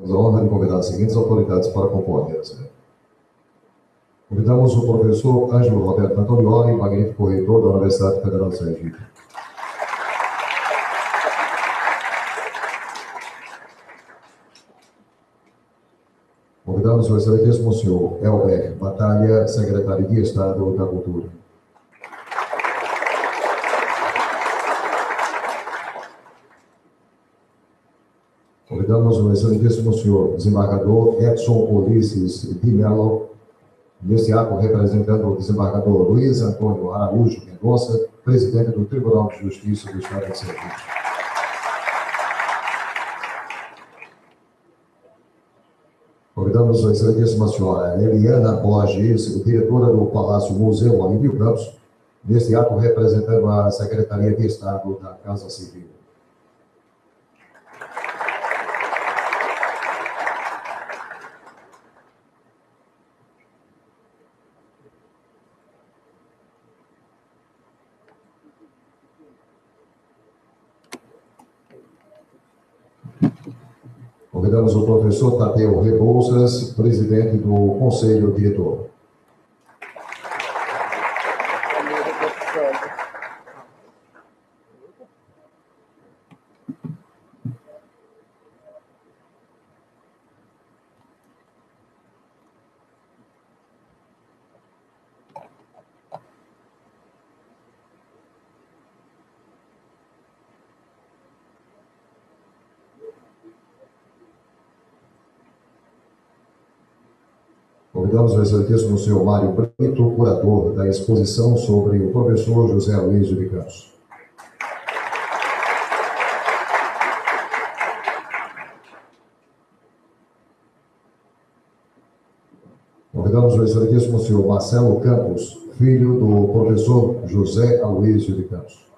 Temos a honra de convidar as seguintes autoridades para compor a mesa. Convidamos o professor Ângelo Roberto Antonioli, magnífico reitor da Universidade Federal de Sergipe. Convidamos o excelentíssimo senhor Elber Batalha, secretário de Estado da Cultura. Convidamos o excelentíssimo senhor desembargador Edson Ulisses de Mello, neste ato representando o desembargador Luiz Antônio Araújo Mendonça, presidente do Tribunal de Justiça do Estado de Sergipe. Convidamos a excelentíssima senhora Eliana Borges, diretora do Palácio Museu Olímpio Campos, neste ato representando a Secretaria de Estado da Casa Civil. Convidamos o professor Tadeu Rebouças, presidente do Conselho Diretor. Convidamos o excelentíssimo senhor Mário Brito, curador da exposição sobre o professor José Aloysio de Campos. Convidamos o excelentíssimo senhor Marcelo Campos, filho do professor José Aloysio de Campos.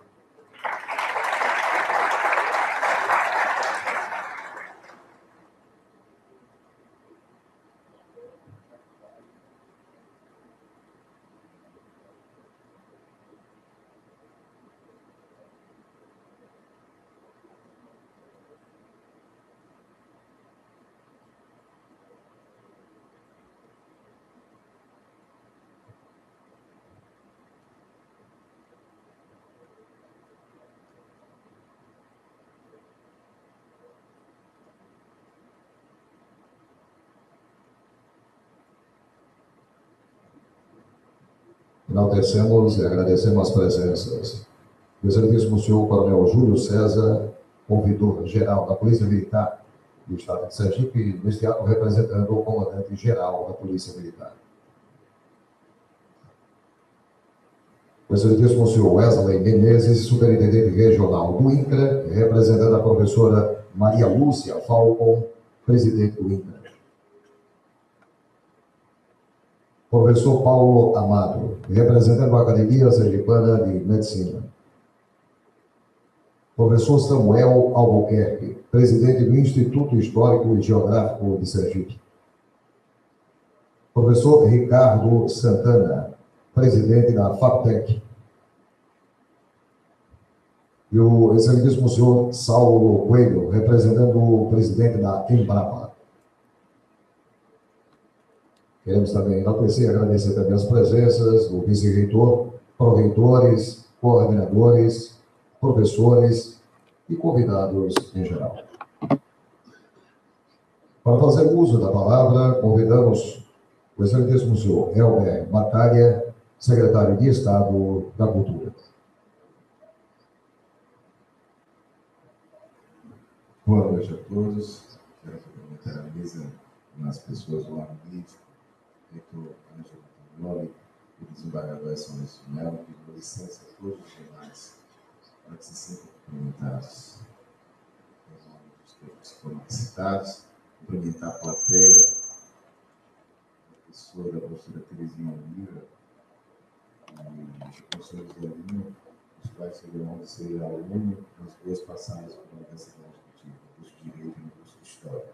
Enaltecemos e agradecemos as presenças do excelentíssimo senhor Coronel Júlio César, ouvidor-geral da Polícia Militar do Estado de Sergipe, neste ato representando o comandante-geral da Polícia Militar. O excelentíssimo senhor Wesley Menezes, superintendente regional do INCRA, representando a professora Maria Lúcia Falcon, presidente do INCRA. Professor Paulo Amado, representando a Academia Sergipana de Medicina. Professor Samuel Albuquerque, presidente do Instituto Histórico e Geográfico de Sergipe. Professor Ricardo Santana, presidente da FAPTEC. E o excelentíssimo senhor Saulo Coelho, representando o presidente da Embrapa. Queremos também enaltecer e agradecer também as presenças do vice-reitor, pró-reitores, coordenadores, professores e convidados em geral. Para fazer uso da palavra, convidamos o excelentíssimo senhor Elber Batalha, secretário de Estado da Cultura. Boa noite a todos. Quero cumprimentar a mesa nas pessoas do ambiente, reitor Ângelo Antonioli e o desembargador Edson Ulisses de Mello, pedindo licença a todos os demais para que se sintam cumprimentados. Em nome dos que foram citados, cumprimentar a plateia, a professora Terezinha Oliveira e os professores de aluno, os quais tiveram de ser aluno nas duas passagens pela Universidade do curso de Direito e no curso de História.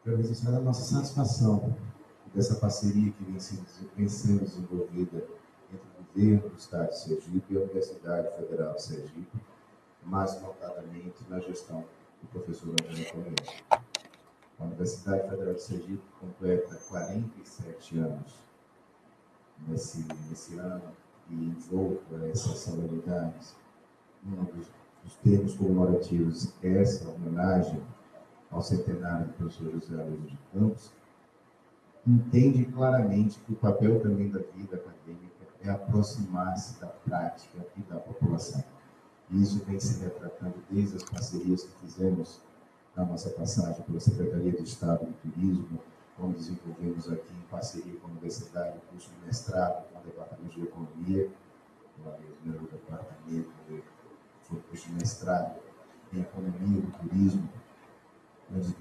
Quero registrar a nossa satisfação dessa parceria que vem sendo desenvolvida entre o governo do Estado de Sergipe e a Universidade Federal de Sergipe, mais notadamente na gestão do professor Ângelo Antonioli. Universidade Federal de Sergipe completa 47 anos nesse ano e envolto a essas solenidades. Um dos termos comemorativos é essa homenagem ao centenário do professor José Aloysio de Campos. Entende claramente que o papel também da vida acadêmica é aproximar-se da prática e da população. E isso vem se retratando desde as parcerias que fizemos na nossa passagem pela Secretaria de Estado do Turismo, onde desenvolvemos aqui em parceria com a Universidade, o curso de mestrado com o Departamento de Economia, o departamento foi o curso de mestrado em Economia do Turismo, onde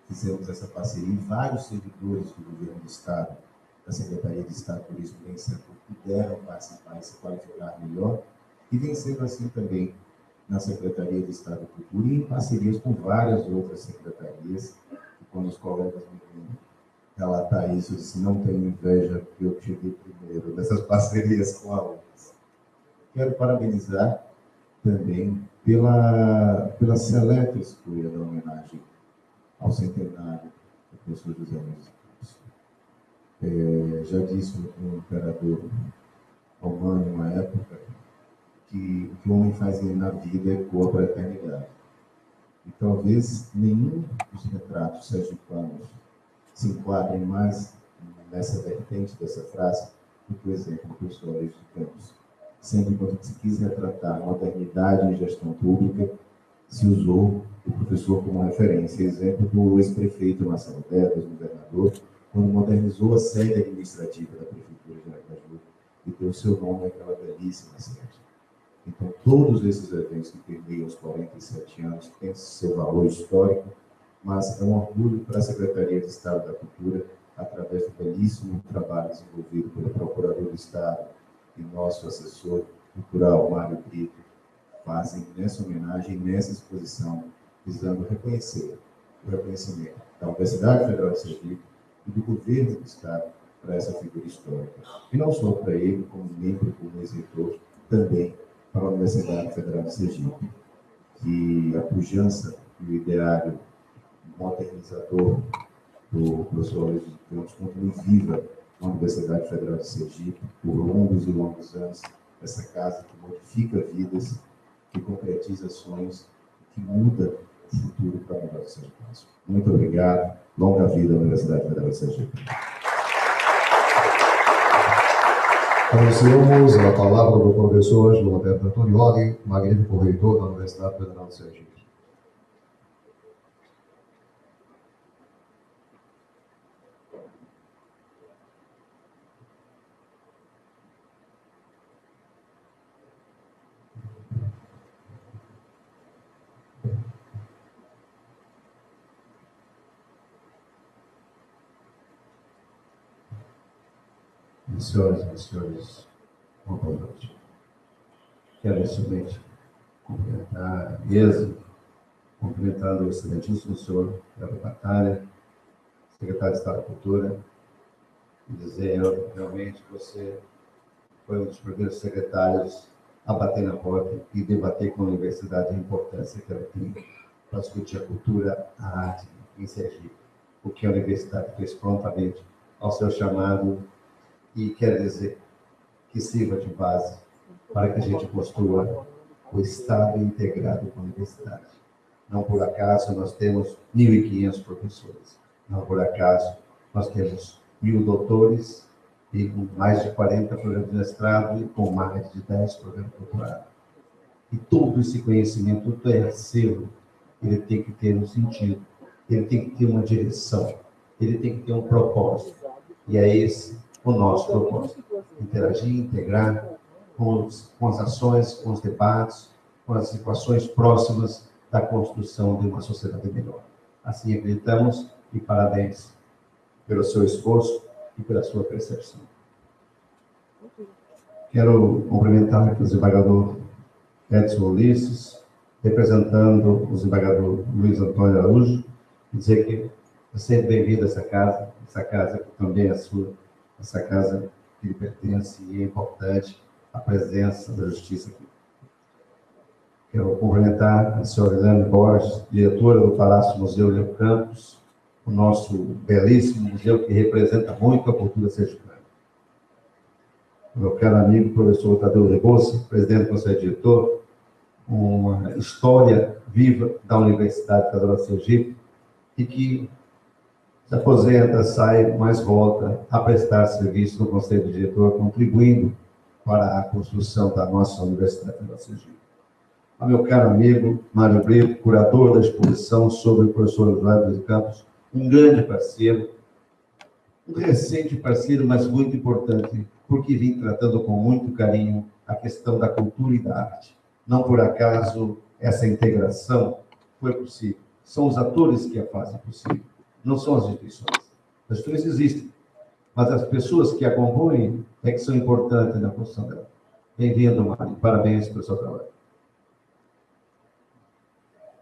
fizemos essa parceria e vários servidores do governo do Estado, da Secretaria de Estado do Turismo, vem sendo, puderam participar e se qualificar melhor, e vem sendo assim também na Secretaria de Estado da Cultura e em parcerias com várias outras secretarias. E quando os colegas me vêm relatar isso, eu disse, não tenho inveja, porque eu cheguei primeiro dessas parcerias com a outras. Quero parabenizar também pela seleta escolha da homenagem ao centenário do professor José Aloysio de Campos. Já disse o imperador romano, uma época, que o que o homem faz na vida ecoa para a eternidade. E talvez nenhum dos retratos sergipanos se enquadrem mais nessa vertente dessa frase do que o exemplo do professor Aloysio de Campos. Sempre quando se quis retratar a modernidade em gestão pública, se usou o professor como referência. Exemplo do ex-prefeito Marcelo Dédalo, ex-governador, quando modernizou a sede administrativa da Prefeitura de Aracaju e deu seu nome àquela belíssima sede. Então, todos esses eventos que permeiam os 47 anos têm seu valor histórico, mas é um orgulho para a Secretaria de Estado da Cultura, através do belíssimo trabalho desenvolvido pelo Procurador do Estado e nosso assessor cultural, Mário Brito, fazem nessa homenagem, nessa exposição, visando reconhecer o reconhecimento da Universidade Federal de Sergipe e do governo do Estado para essa figura histórica. E não só para ele, como membro, como ex-reitor, também para a Universidade Federal de Sergipe, que a pujança e o ideário modernizador do professor Aloysio de Campos continue viva na Universidade Federal de Sergipe por longos e longos anos, essa casa que modifica vidas, que concretiza sonhos, que muda o futuro para melhor do Sergipe. Muito obrigado. Longa vida à Universidade Federal de Sergipe. Anunciamos a palavra do professor João Roberto Antonioli, magnífico reitor da Universidade Federal de Sergipe. Senhoras e senhores, uma boa noite. Quero inicialmente cumprimentar a mesa, cumprimentando o excelentíssimo senhor Pedro Batalha, secretário de Estado da Cultura, e dizer realmente você foi um dos primeiros secretários a bater na porta e debater com a universidade a importância que ela tem para discutir a cultura, a arte em Sergipe, o que a universidade fez prontamente ao seu chamado. E quer dizer que sirva de base para que a gente construa o Estado integrado com a universidade. Não por acaso nós temos 1.500 professores. Não por acaso nós temos 1.000 doutores e com mais de 40 programas de mestrado e com mais de 10 programas de doutorado. E todo esse conhecimento, todo é seu, ele tem que ter um sentido, ele tem que ter uma direção, ele tem que ter um propósito. E é esse o nosso propósito, interagir, integrar com as ações, com os debates, com as situações próximas da construção de uma sociedade melhor. Assim acreditamos e parabéns pelo seu esforço e pela sua percepção. Quero cumprimentar aqui o desembargador Edson Ulisses, representando o desembargador Luiz Antônio Araújo, e dizer que é sempre bem-vindo a essa casa que também é sua, essa casa que lhe pertence, e é importante a presença da Justiça aqui. Quero cumprimentar a senhora Helene Borges, diretora do Palácio Museu Leo Campos, o nosso belíssimo museu que representa muito a cultura sergipana. Meu caro amigo, professor Tadeu Rebouça, presidente do Conselho Diretor, uma história viva da Universidade Federal de Sergipe, e que se aposenta, sai, mas volta a prestar serviço no Conselho Diretor, contribuindo para a construção da nossa Universidade Federal de Sergipe. Ao meu caro amigo Mário Brito, curador da exposição sobre o professor Eduardo de Campos, um grande parceiro, um recente parceiro, mas muito importante, porque vim tratando com muito carinho a questão da cultura e da arte. Não por acaso essa integração foi possível. São os atores que a fazem possível, não são as instituições. As instituições existem, mas as pessoas que a compõem é que são importantes na construção dela. Bem-vindo, Mário. Parabéns pelo seu trabalho.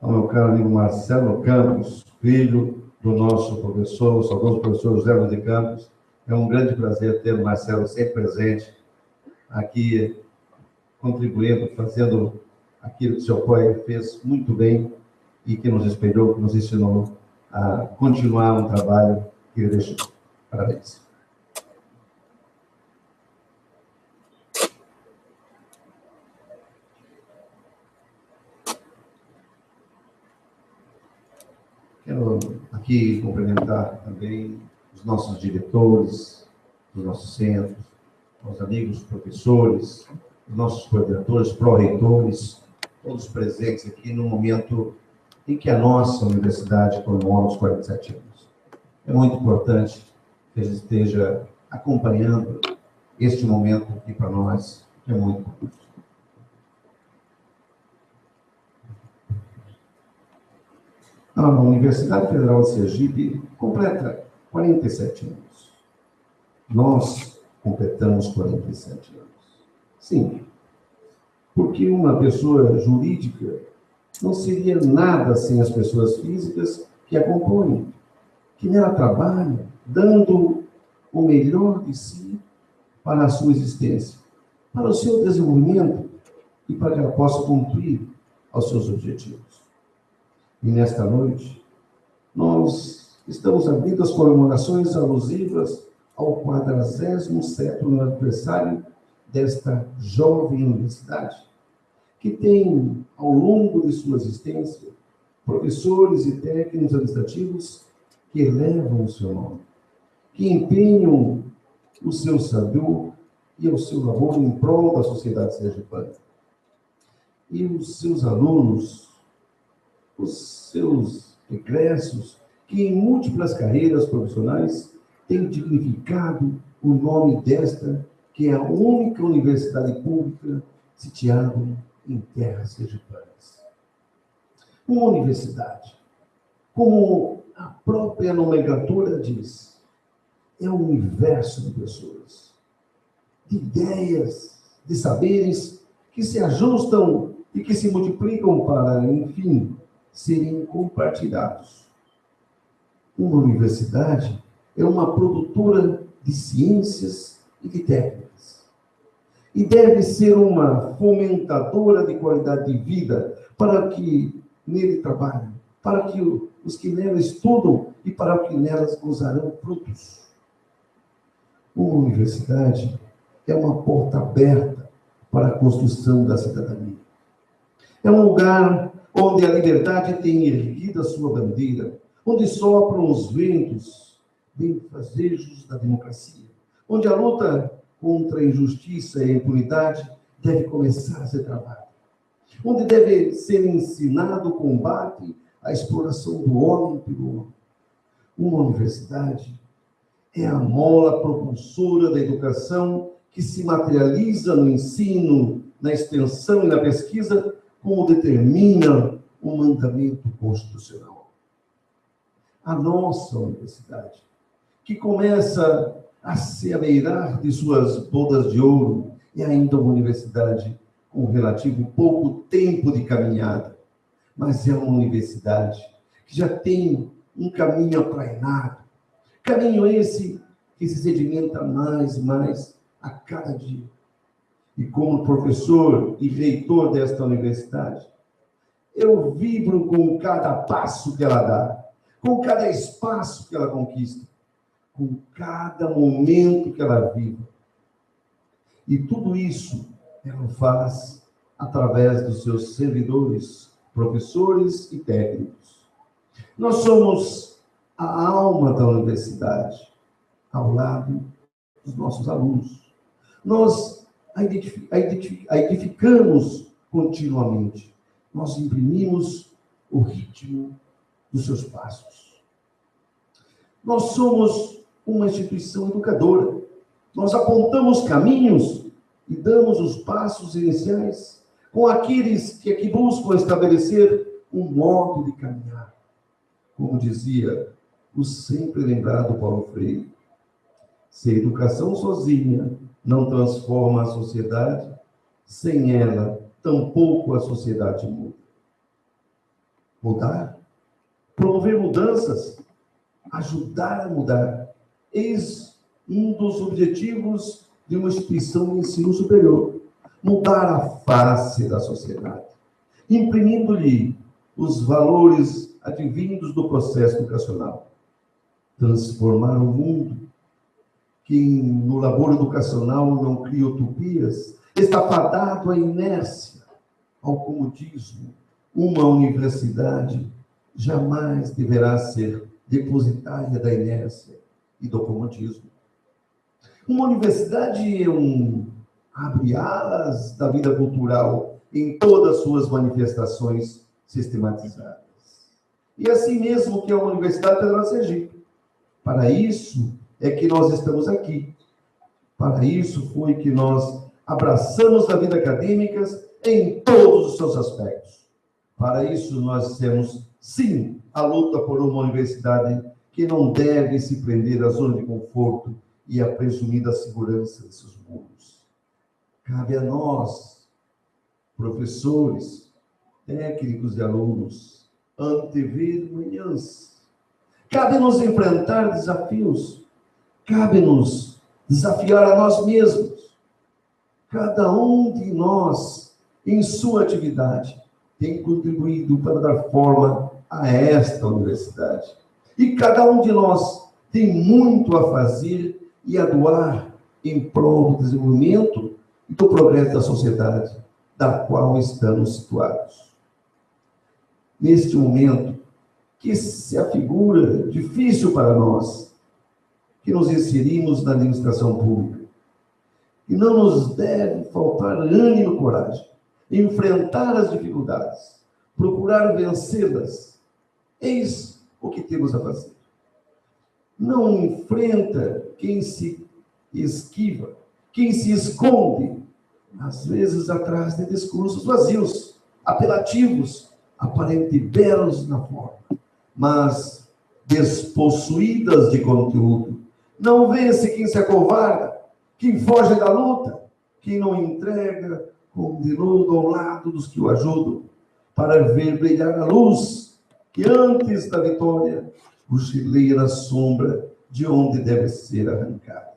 Ao meu caro amigo Marcelo Campos, filho do nosso professor, o saudoso professor José Luiz de Campos. É um grande prazer ter o Marcelo sempre presente aqui, contribuindo, fazendo aquilo que o seu pai fez muito bem e que nos espelhou, que nos ensinou a continuar um trabalho que ele deixou. Parabéns. Quero aqui cumprimentar também os nossos diretores, dos nossos centros, os amigos professores, os nossos coordenadores, pró-reitores, todos presentes aqui no momento em que a nossa universidade comemora os 47 anos. É muito importante que a gente esteja acompanhando este momento aqui para nós, que é muito importante. A Universidade Federal de Sergipe completa 47 anos. Nós completamos 47 anos. Sim, porque uma pessoa jurídica não seria nada sem as pessoas físicas que a compõem, que nela trabalham, dando o melhor de si para a sua existência, para o seu desenvolvimento e para que ela possa cumprir aos seus objetivos. E nesta noite, nós estamos abrindo as comemorações alusivas ao 47º aniversário desta jovem universidade, que tem, ao longo de sua existência, professores e técnicos administrativos que elevam o seu nome, que empenham o seu saber e o seu labor em prol da sociedade sergipana. E os seus alunos, os seus egressos, que em múltiplas carreiras profissionais têm dignificado o nome desta, que é a única universidade pública sitiada em terras sergipanas. Uma universidade, como a própria nomenclatura diz, é um universo de pessoas, de ideias, de saberes que se ajustam e que se multiplicam para, enfim, serem compartilhados. Uma universidade é uma produtora de ciências e de técnicas. E deve ser uma fomentadora de qualidade de vida para que nele trabalhem, para que os que nela estudam e para que nelas gozarão frutos. Uma universidade é uma porta aberta para a construção da cidadania. É um lugar onde a liberdade tem erguido a sua bandeira, onde sopram os ventos benfazejos da democracia, onde a luta contra a injustiça e a impunidade deve começar a ser travada, onde deve ser ensinado o combate à exploração do homem pelo homem. Uma universidade é a mola propulsora da educação que se materializa no ensino, na extensão e na pesquisa, como determina o mandamento constitucional. A nossa universidade, que começa a se abeirar de suas bodas de ouro, é ainda uma universidade com relativo pouco tempo de caminhada, mas é uma universidade que já tem um caminho aplainado, caminho esse que se sedimenta mais e mais a cada dia. E como professor e reitor desta universidade, eu vibro com cada passo que ela dá, com cada espaço que ela conquista, com cada momento que ela vive. E tudo isso ela faz através dos seus servidores, professores e técnicos. Nós somos a alma da universidade, ao lado dos nossos alunos. Nós a edificamos continuamente. Nós imprimimos o ritmo dos seus passos. Nós somos uma instituição educadora. Nós apontamos caminhos e damos os passos iniciais com aqueles que aqui buscam estabelecer um modo de caminhar. Como dizia o sempre lembrado Paulo Freire, se a educação sozinha não transforma a sociedade, sem ela, tampouco a sociedade muda. Mudar, promover mudanças, ajudar a mudar, eis um dos objetivos de uma instituição de ensino superior. Mudar a face da sociedade, imprimindo-lhe os valores advindos do processo educacional. Transformar o mundo. Quem no labor educacional não cria utopias, está fadado à inércia, ao comodismo. Uma universidade jamais deverá ser depositária da inércia e do comodismo. Uma universidade é abre alas da vida cultural em todas as suas manifestações sistematizadas. E assim mesmo que é uma Universidade Federal de Sergipe. Para isso é que nós estamos aqui. Para isso foi que nós abraçamos a vida acadêmica em todos os seus aspectos. Para isso nós temos, sim, a luta por uma universidade que não deve se prender à zona de conforto e à presumida segurança de seus muros. Cabe a nós, professores, técnicos e alunos, antever manhãs. Cabe-nos enfrentar desafios. Cabe-nos desafiar a nós mesmos. Cada um de nós, em sua atividade, tem contribuído para dar forma a esta universidade. E cada um de nós tem muito a fazer e a doar em prol do desenvolvimento e do progresso da sociedade, da qual estamos situados. Neste momento, que se afigura difícil para nós, que nos inserimos na administração pública, e não nos deve faltar ânimo e coragem, enfrentar as dificuldades, procurar vencê-las. Eis o que temos a fazer. Não enfrenta quem se esquiva, quem se esconde, às vezes atrás de discursos vazios, apelativos, aparentemente belos na forma, mas despossuídas de conteúdo. Não vence quem se acovarda, quem foge da luta, quem não entrega como de nudo ao lado dos que o ajudam, para ver brilhar a luz que antes da vitória cochileia na sombra de onde deve ser arrancada.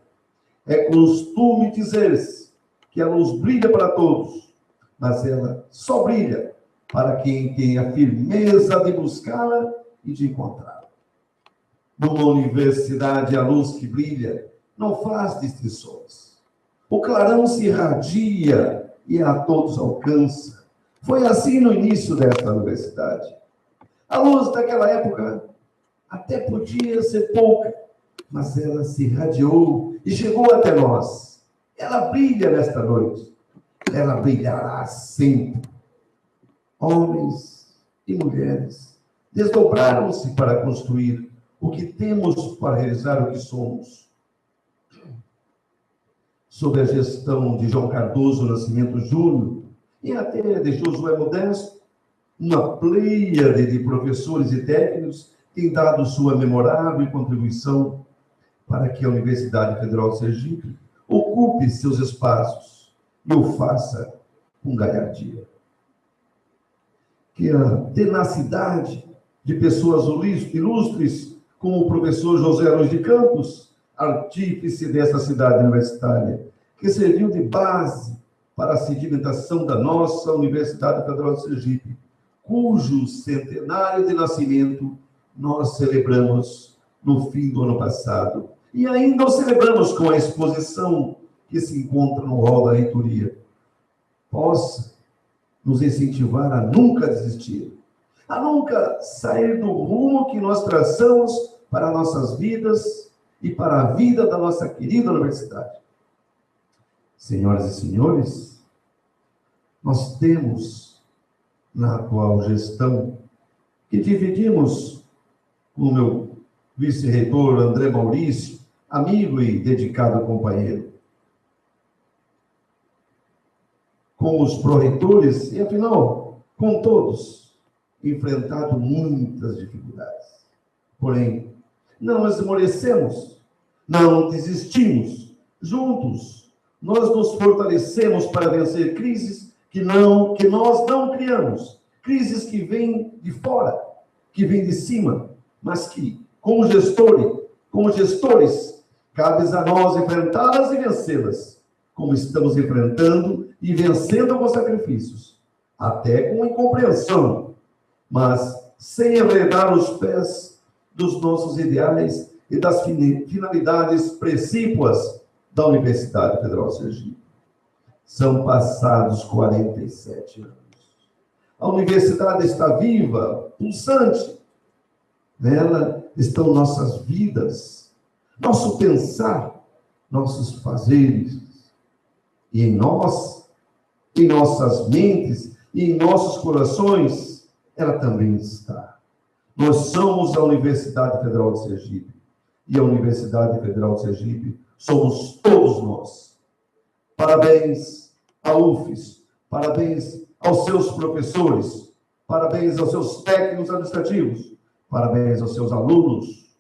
É costume dizer-se que a luz brilha para todos, mas ela só brilha para quem tem a firmeza de buscá-la e de encontrá-la. Numa universidade, a luz que brilha não faz distinções. O clarão se irradia e a todos alcança. Foi assim no início desta universidade. A luz daquela época até podia ser pouca, mas ela se irradiou e chegou até nós. Ela brilha nesta noite. Ela brilhará sempre. Homens e mulheres desdobraram-se para construir o que temos para realizar o que somos. Sob a gestão de João Cardoso Nascimento Júnior e até de Josué Modesto, uma pleiade de professores e técnicos tem dado sua memorável contribuição para que a Universidade Federal de Sergipe ocupe seus espaços e o faça com galhardia. Que a tenacidade de pessoas ilustres, como o professor José Luiz de Campos, artífice dessa cidade universitária, que serviu de base para a sedimentação da nossa Universidade Federal de Sergipe, cujo centenário de nascimento nós celebramos no fim do ano passado. E ainda o celebramos com a exposição que se encontra no hall da reitoria. Possa nos incentivar a nunca desistir, a nunca sair do rumo que nós traçamos para nossas vidas e para a vida da nossa querida universidade. Senhoras e senhores, nós temos na atual gestão, que dividimos com o meu vice-reitor André Maurício, amigo e dedicado companheiro, com os pró-reitores e, afinal, com todos, enfrentado muitas dificuldades. Porém, não esmorecemos, não desistimos. Juntos, nós nos fortalecemos para vencer crises que nós não criamos, crises que vêm de fora, que vêm de cima, mas que, como gestores, cabe a nós enfrentá-las e vencê-las, como estamos enfrentando e vencendo com sacrifícios, até com incompreensão, mas sem enredar os pés dos nossos ideais e das finalidades precípuas da Universidade Federal de Sergipe. São passados 47 anos. A universidade está viva, pulsante. Nela estão nossas vidas, nosso pensar, nossos fazeres. E em nós, em nossas mentes e em nossos corações, ela também está. Nós somos a Universidade Federal de Sergipe. E a Universidade Federal de Sergipe somos todos nós. Parabéns à UFES, parabéns aos seus professores, parabéns aos seus técnicos administrativos, parabéns aos seus alunos.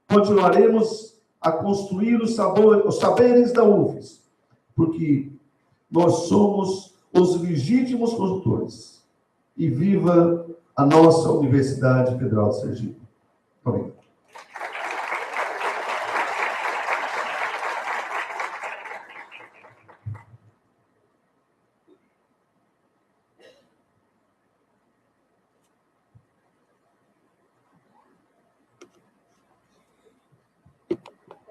Continuaremos a construir os saberes da UFES, porque nós somos os legítimos condutores. E viva a nossa Universidade Federal de Sergipe. Obrigado.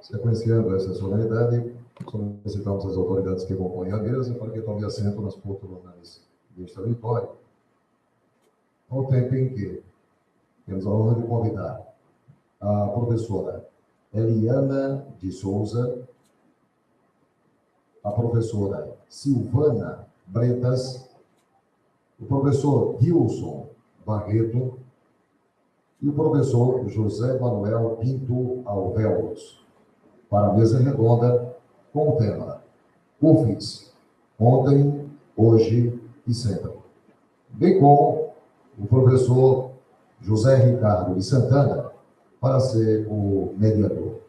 Sequenciando essa solenidade, solicitamos as autoridades que compõem a mesa para que tomem assento nas poltronas deste auditório, ao tempo em que temos a honra de convidar a professora Eliana de Souza, a professora Silvana Bretas, o professor Wilson Barreto e o professor José Manuel Pinto Alvelos, para a mesa redonda com o tema UFES, ontem, hoje e sempre. Bem como o professor José Ricardo de Santana, para ser o mediador.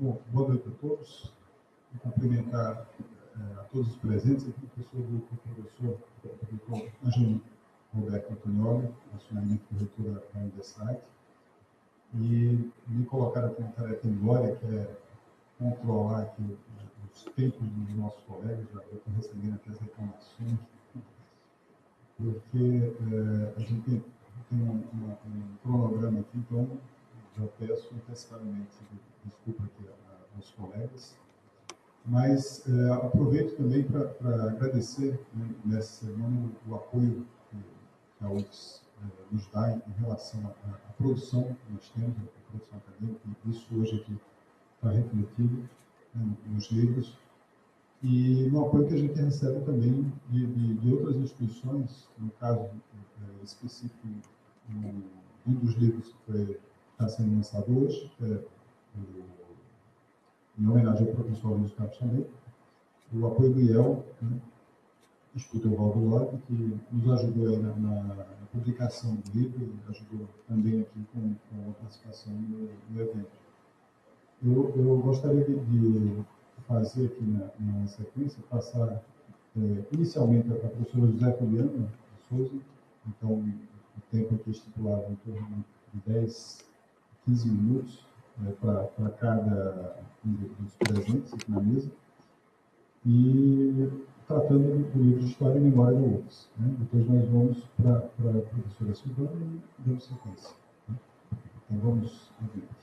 Bom, boa noite a todos. Vou cumprimentar a todos os presentes aqui, o professor Ângelo Roberto Antonioli, nacionalmente reitor da Universidade, e me colocar aqui uma tarefa em glória, que é controlar aqui os tempos dos nossos colegas. Já estou recebendo aqui as reclamações. porque a gente tem um cronograma aqui, então já peço antecipadamente desculpa aqui aos colegas, mas aproveito também para agradecer, né, nessa semana o apoio que a UFS nos dá em relação à produção que nós temos, a produção acadêmica, e isso hoje aqui está refletido, né, nos livros, e no apoio que a gente recebe também de outras instituições, no caso específico, um dos livros que está sendo lançado hoje, em homenagem ao professor Luiz Carlos também, o apoio do IEL, né, Instituto Evaldo Lopes, que nos ajudou aí na publicação do livro e ajudou também aqui com a participação no evento. Eu gostaria de fazer aqui na sequência, passar inicialmente a professora José Juliana de Souza, então o tempo aqui estipulado em torno de 10, 15 minutos para cada um dos presentes aqui na mesa, e tratando do livro de História e Memória da UFS. Né? Depois nós vamos para a professora Silvana e damos sequência. Né? Então vamos adiante.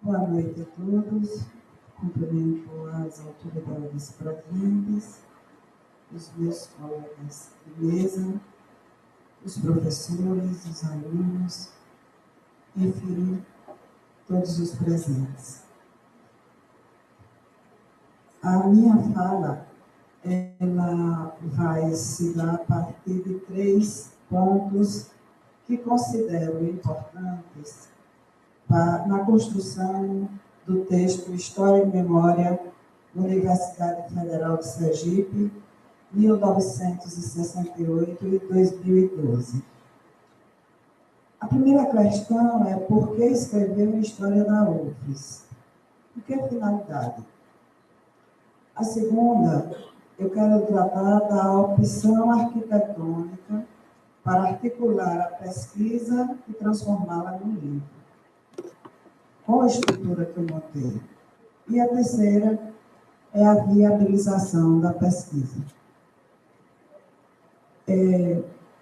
Boa noite a todos. Cumprimento as autoridades presentes, os meus colegas de mesa, os professores, os alunos, enfim, todos os presentes. A minha fala, ela vai se dar a partir de 3 pontos que considero importantes na construção do texto História e Memória, Universidade Federal de Sergipe, 1968 e 2012. A primeira questão é por que escrever a história da UFS? Por que finalidade? A segunda, eu quero tratar da opção arquitetônica para articular a pesquisa e transformá-la num livro. Qual a estrutura que eu montei? E a terceira é a viabilização da pesquisa.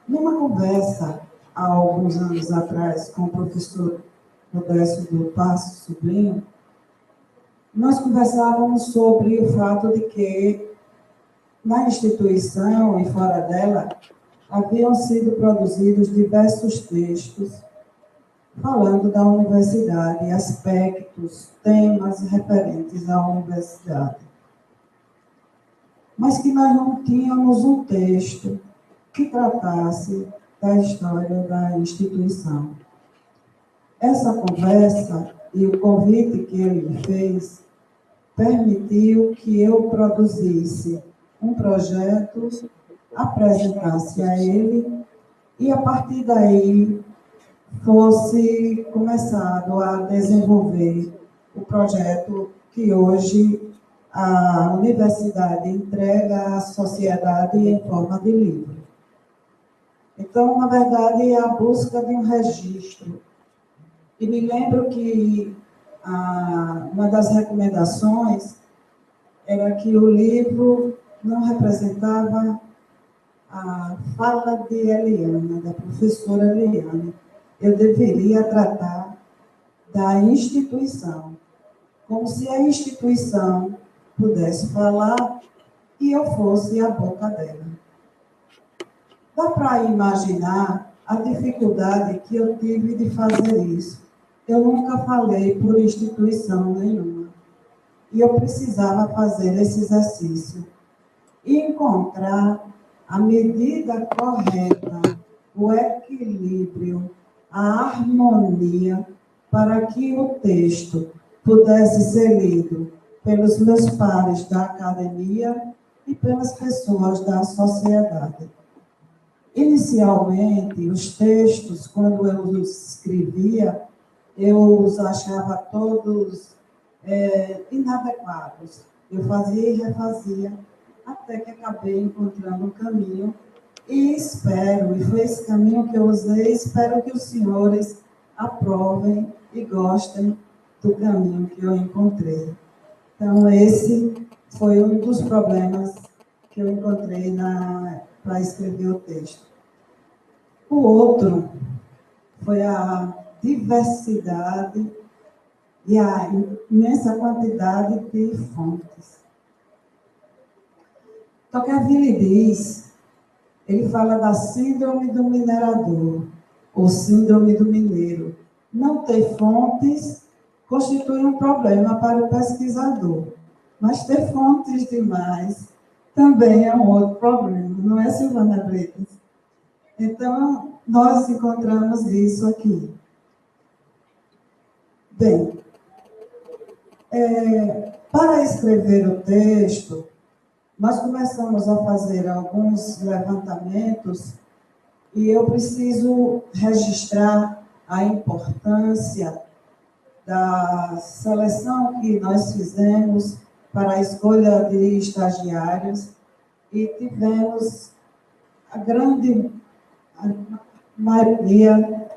Numa conversa, há alguns anos atrás, com o professor Modécio do Passo Sobrinho, nós conversávamos sobre o fato de que, na instituição e fora dela, haviam sido produzidos diversos textos falando da universidade, aspectos, temas referentes à universidade. Mas que nós não tínhamos um texto que tratasse da história da instituição. Essa conversa e o convite que ele me fez permitiu que eu produzisse um projeto, apresentasse a ele e, a partir daí, fosse começado a desenvolver o projeto que hoje a universidade entrega à sociedade em forma de livro. Então, na verdade, é a busca de um registro. E me lembro que uma das recomendações era que o livro não representava a fala de Eliana, da professora Eliane. Eu deveria tratar da instituição, como se a instituição pudesse falar e eu fosse a boca dela. Dá para imaginar a dificuldade que eu tive de fazer isso. Eu nunca falei por instituição nenhuma. E eu precisava fazer esse exercício e encontrar a medida correta, o equilíbrio, a harmonia para que o texto pudesse ser lido pelos meus pares da academia e pelas pessoas da sociedade. Inicialmente, os textos, quando eu os escrevia, eu os achava todos inadequados. Eu fazia e refazia, até que acabei encontrando um caminho e espero, e foi esse caminho que eu usei, espero que os senhores aprovem e gostem do caminho que eu encontrei. Então, esse foi um dos problemas que eu encontrei para escrever o texto. O outro foi a diversidade e a imensa quantidade de fontes. Tocqueville diz, ele fala da síndrome do minerador, ou síndrome do mineiro. Não ter fontes constitui um problema para o pesquisador, mas ter fontes demais também é um outro problema, não é, Silvana Bretas? Então, nós encontramos isso aqui. Bem, para escrever o texto, nós começamos a fazer alguns levantamentos e eu preciso registrar a importância da seleção que nós fizemos para a escolha de estagiários e tivemos a grande maioria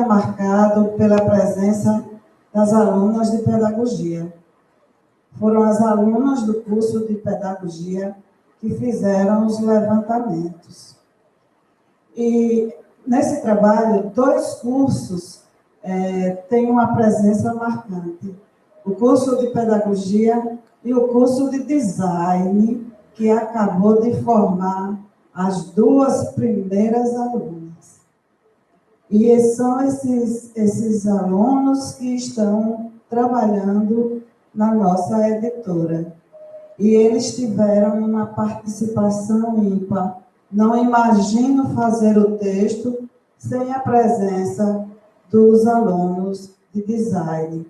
marcado pela presença das alunas de pedagogia. Foram as alunas do curso de pedagogia que fizeram os levantamentos. E, nesse trabalho, 2 cursos têm uma presença marcante. O curso de pedagogia e o curso de design, que acabou de formar as 2 primeiras alunas. E são esses alunos que estão trabalhando na nossa editora. E eles tiveram uma participação ímpar. Não imagino fazer o texto sem a presença dos alunos de design.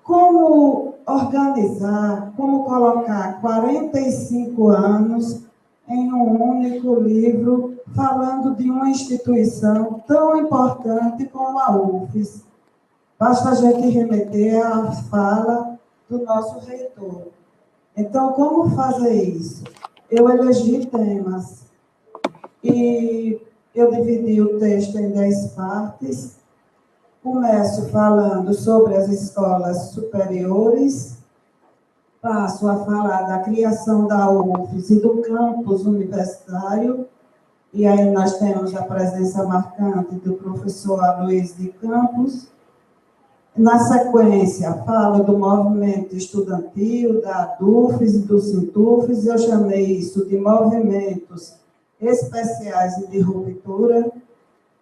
Como organizar, como colocar 45 anos em um único livro, falando de uma instituição tão importante como a UFES? Basta a gente remeter à fala do nosso reitor. Então, como fazer isso? Eu elegi temas e eu dividi o texto em 10 partes. Começo falando sobre as escolas superiores, passo a falar da criação da UFES e do campus universitário, e aí nós temos a presença marcante do professor Aloysio de Campos. Na sequência, falo do movimento estudantil, da DUFES e do SINTUFES, eu chamei isso de movimentos especiais e de ruptura.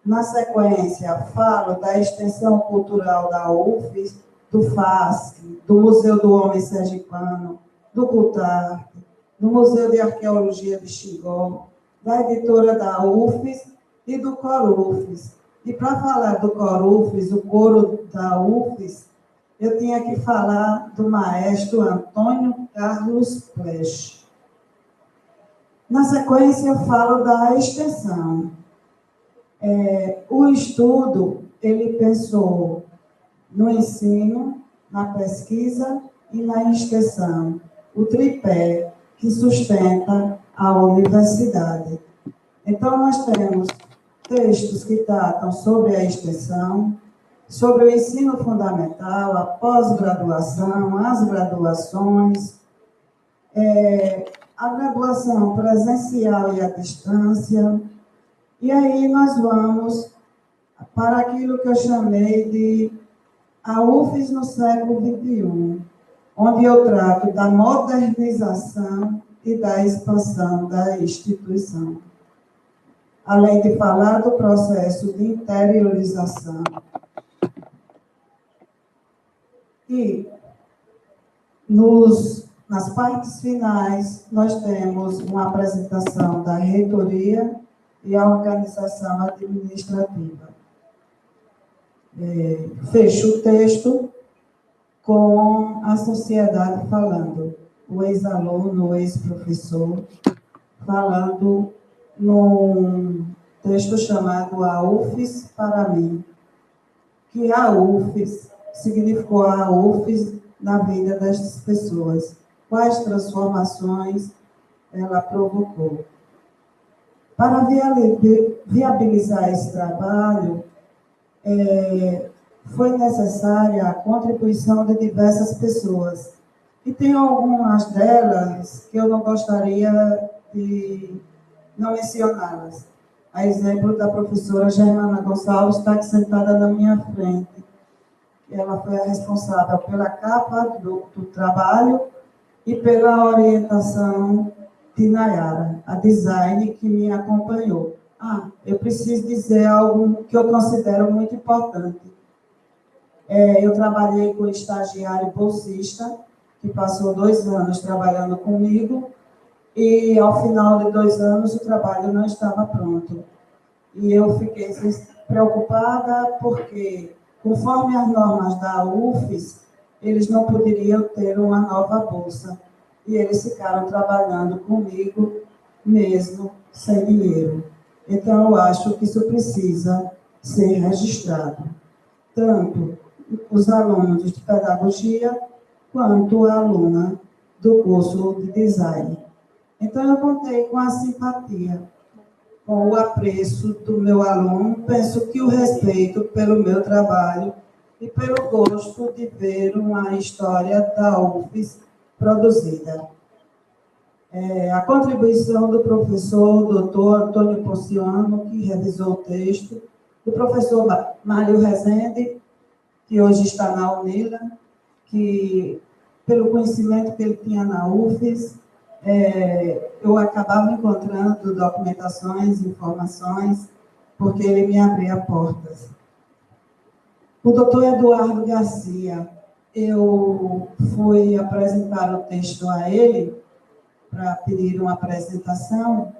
Na sequência, falo da extensão cultural da UFES, do FASC, do Museu do Homem Sergipano, do CUTARC, do Museu de Arqueologia de Xingó, da editora da UFES e do CORUFES. E para falar do CORUFES, o coro da UFES, eu tinha que falar do maestro Antônio Carlos Plech. Na sequência, eu falo da extensão. O estudo, ele pensou no ensino, na pesquisa e na extensão, o tripé que sustenta a universidade. Então, nós temos textos que tratam sobre a extensão, sobre o ensino fundamental, a pós-graduação, as graduações, a graduação presencial e à distância. E aí nós vamos para aquilo que eu chamei de a UFES no século XXI, onde eu trato da modernização e da expansão da instituição, além de falar do processo de interiorização. E nas partes finais, nós temos uma apresentação da reitoria e a organização administrativa. Fecho o texto com a sociedade falando, o ex-aluno, o ex-professor, falando texto chamado A UFES para mim, que a UFES significou a UFES na vida destas pessoas, quais transformações ela provocou. Para viabilizar esse trabalho, foi necessária a contribuição de diversas pessoas. E tem algumas delas que eu não gostaria de não mencioná-las. A exemplo da professora Germana Gonçalves, está aqui sentada na minha frente. Ela foi a responsável pela capa do trabalho e pela orientação de Nayara, a design que me acompanhou. Eu preciso dizer algo que eu considero muito importante. Eu trabalhei com um estagiário bolsista, que passou 2 anos trabalhando comigo, e ao final de 2 anos o trabalho não estava pronto. E eu fiquei preocupada porque, conforme as normas da UFES, eles não poderiam ter uma nova bolsa. E eles ficaram trabalhando comigo mesmo sem dinheiro. Então, eu acho que isso precisa ser registrado. Tanto os alunos de pedagogia, quanto a aluna do curso de design. Então, eu contei com a simpatia, com o apreço do meu aluno, penso que o respeito pelo meu trabalho e pelo gosto de ver uma história da UFES produzida. A contribuição do professor Dr. Antônio Pociano, que revisou o texto, do professor Mário Rezende, que hoje está na UNILA, que, pelo conhecimento que ele tinha na UFES, eu acabava encontrando documentações, informações, porque ele me abria portas. O doutor Eduardo Garcia, eu fui apresentar o texto a ele, para pedir uma apresentação,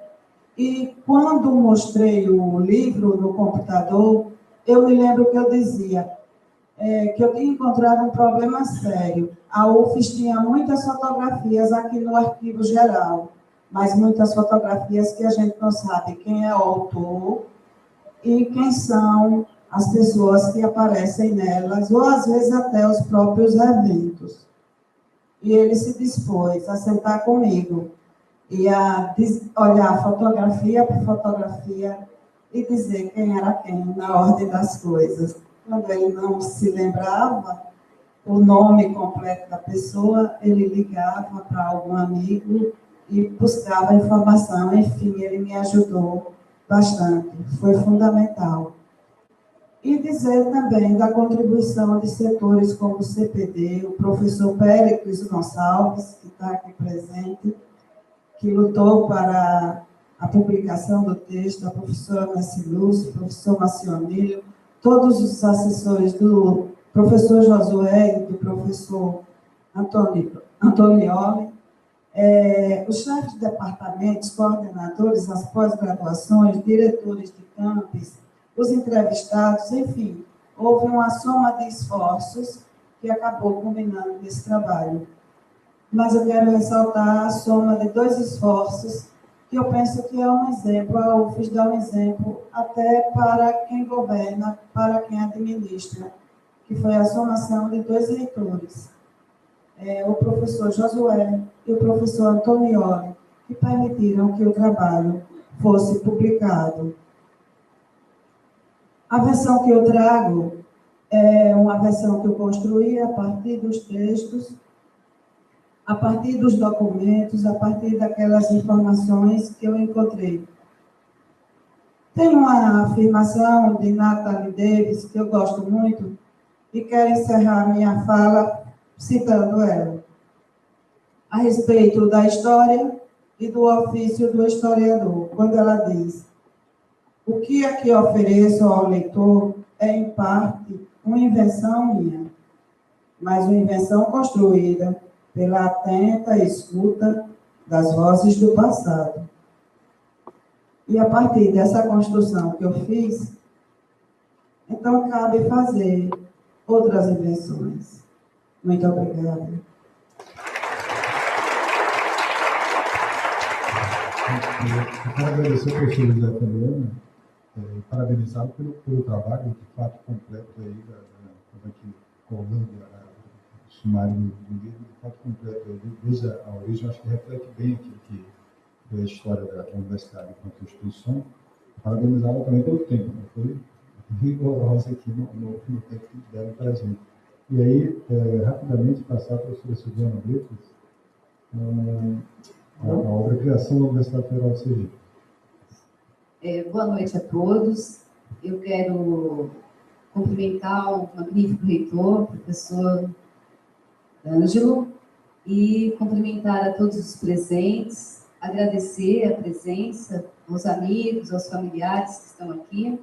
e quando mostrei o livro no computador, eu me lembro que eu dizia que eu tinha encontrado um problema sério. A UFES tinha muitas fotografias aqui no arquivo geral, mas muitas fotografias que a gente não sabe quem é o autor e quem são as pessoas que aparecem nelas, ou às vezes até os próprios eventos. E ele se dispôs a sentar comigo e a olhar fotografia por fotografia e dizer quem era quem na ordem das coisas. Quando ele não se lembrava o nome completo da pessoa, ele ligava para algum amigo e buscava informação. Enfim, ele me ajudou bastante, foi fundamental. E dizer também da contribuição de setores como o CPD, o professor Péricles Gonçalves, que está aqui presente, que lutou para a publicação do texto, a professora Messi Lúcio, o professor Macionilho, todos os assessores do professor Josué e do professor Antonioli, os chefes de departamentos, coordenadores, as pós-graduações, diretores de campus, os entrevistados, enfim, houve uma soma de esforços que acabou culminando nesse trabalho. Mas eu quero ressaltar a soma de 2 esforços que eu penso que é um exemplo, a UFES dá um exemplo até para quem governa, para quem administra, que foi a somação de 2 leitores, o professor Josué e o professor Antonioli, que permitiram que o trabalho fosse publicado. A versão que eu trago é uma versão que eu construí a partir dos textos, a partir dos documentos, a partir daquelas informações que eu encontrei. Tem uma afirmação de Natalie Davis que eu gosto muito e quero encerrar minha fala citando ela, a respeito da história e do ofício do historiador, quando ela diz: o que aqui ofereço ao leitor é, em parte, uma invenção minha, mas uma invenção construída pela atenta escuta das vozes do passado. E a partir dessa construção que eu fiz, então cabe fazer outras invenções. Muito obrigada. Eu quero agradecer ao professor José Fabiano parabenizá-lo pelo trabalho, de fato, completo aí, estava aqui colando o sumário do livro, de fato, completo aí, desde a origem, acho que reflete bem aquilo que foi a história da universidade enquanto instituição. Parabenizá-lo também pelo tempo, né? Foi rigorosa aqui no tempo que deram para a gente. E aí, rapidamente, passar para a professora Silvana Bretas, a obra Criação da Universidade Federal de Sergipe. Boa noite a todos. Eu quero cumprimentar o magnífico reitor, professor Ângelo, e cumprimentar a todos os presentes, agradecer a presença aos amigos, aos familiares que estão aqui.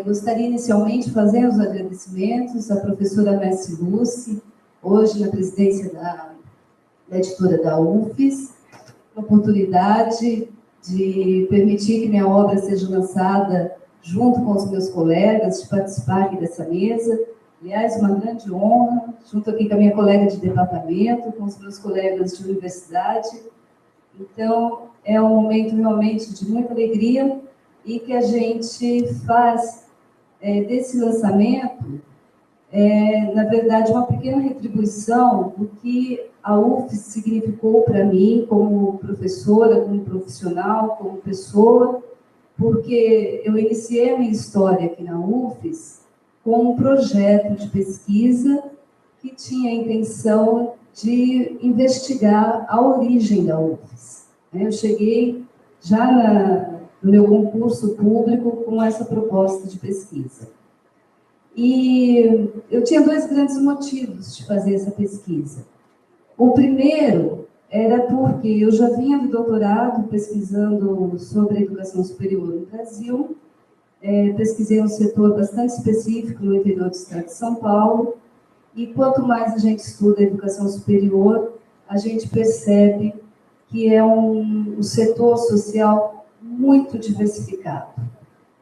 Gostaria inicialmente de fazer os agradecimentos à professora Mercy Lucy, hoje na presidência da editora da UFES, a oportunidade de permitir que minha obra seja lançada junto com os meus colegas, de participar aqui dessa mesa. Aliás, uma grande honra, junto aqui com a minha colega de departamento, com os meus colegas de universidade. Então, é um momento realmente de muita alegria e que a gente faz desse lançamento, na verdade, uma pequena retribuição do que a UFES significou para mim como professora, como profissional, como pessoa, porque eu iniciei a minha história aqui na UFES com um projeto de pesquisa que tinha a intenção de investigar a origem da UFES. Eu cheguei já no meu concurso público com essa proposta de pesquisa. E eu tinha dois grandes motivos de fazer essa pesquisa. O primeiro era porque eu já vinha do doutorado pesquisando sobre a educação superior no Brasil, pesquisei um setor bastante específico no interior do estado de São Paulo, e quanto mais a gente estuda a educação superior, a gente percebe que é um setor social muito diversificado.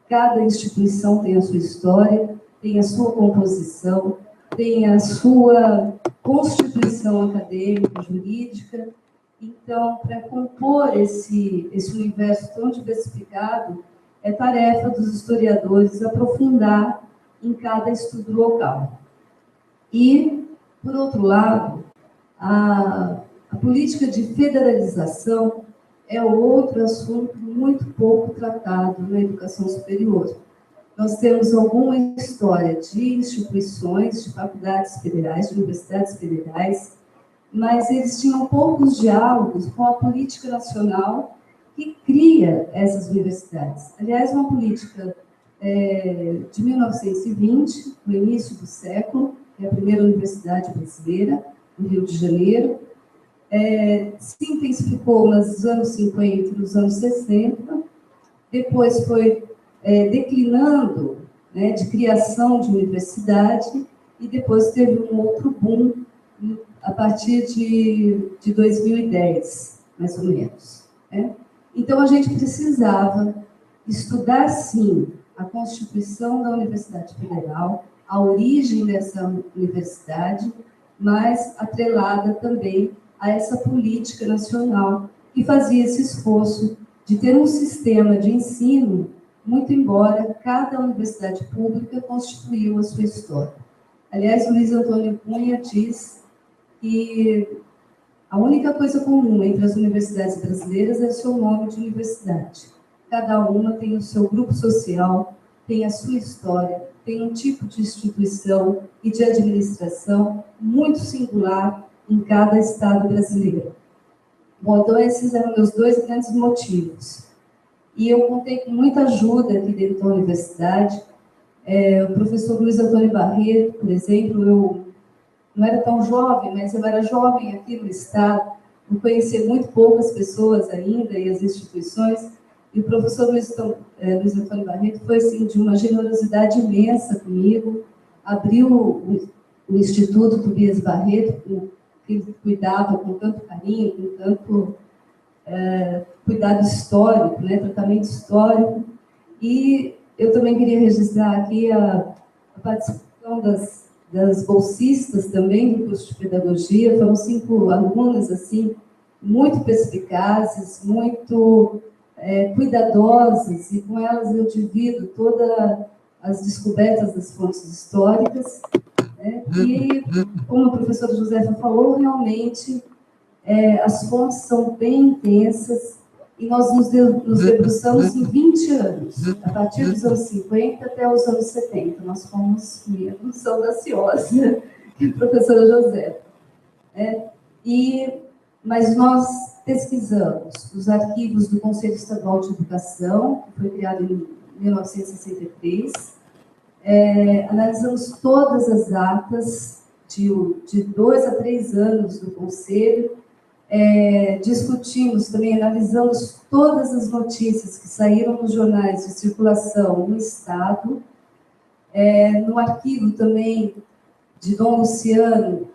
Cada instituição tem a sua história, tem a sua composição, tem a sua constituição acadêmica, jurídica. Então, para compor esse universo tão diversificado, é tarefa dos historiadores aprofundar em cada estudo local. E, por outro lado, a política de federalização é outro assunto muito pouco tratado na educação superior. Nós temos alguma história de instituições, de faculdades federais, de universidades federais, mas eles tinham poucos diálogos com a política nacional que cria essas universidades. Aliás, uma política de 1920, no início do século, que é a primeira universidade brasileira, no Rio de Janeiro, se intensificou nos anos 50 e nos anos 60, depois foi declinando, né, de criação de universidade, e depois teve um outro boom a partir de 2010, mais ou menos. Né? Então, a gente precisava estudar, sim, a constituição da Universidade Federal, a origem dessa universidade, mas atrelada também a essa política nacional que fazia esse esforço de ter um sistema de ensino, muito embora cada universidade pública constituiu a sua história. Aliás, Luiz Antônio Cunha diz que a única coisa comum entre as universidades brasileiras é o seu nome de universidade. Cada uma tem o seu grupo social, tem a sua história, tem um tipo de instituição e de administração muito singular em cada estado brasileiro. Bom, então esses eram meus dois grandes motivos. E eu contei com muita ajuda aqui dentro da universidade. O professor Luiz Antônio Barreto, por exemplo, eu não era tão jovem, mas eu era jovem aqui no estado, não conhecia muito poucas pessoas ainda e as instituições, e o professor Luiz Antônio Barreto foi assim, de uma generosidade imensa comigo, abriu o Instituto Tobias Barreto, que ele cuidava com tanto carinho, com tanto cuidado histórico, né, tratamento histórico. E eu também queria registrar aqui a participação das bolsistas também do curso de pedagogia. Foram 5 alunas assim, muito perspicazes, muito cuidadosas, e com elas eu divido todas as descobertas das fontes históricas, né? E, como a professora Josefa falou, realmente as fontes são bem intensas, e nós nos debruçamos em 20 anos, a partir dos anos 50 até os anos 70. Nós fomos menos audaciosa que a professora Josefa. Mas nós pesquisamos os arquivos do Conselho Estadual de Educação, que foi criado em 1963, analisamos todas as atas de 2 a 3 anos do Conselho, discutimos também, analisamos todas as notícias que saíram nos jornais de circulação no Estado, no arquivo também de Dom Luciano,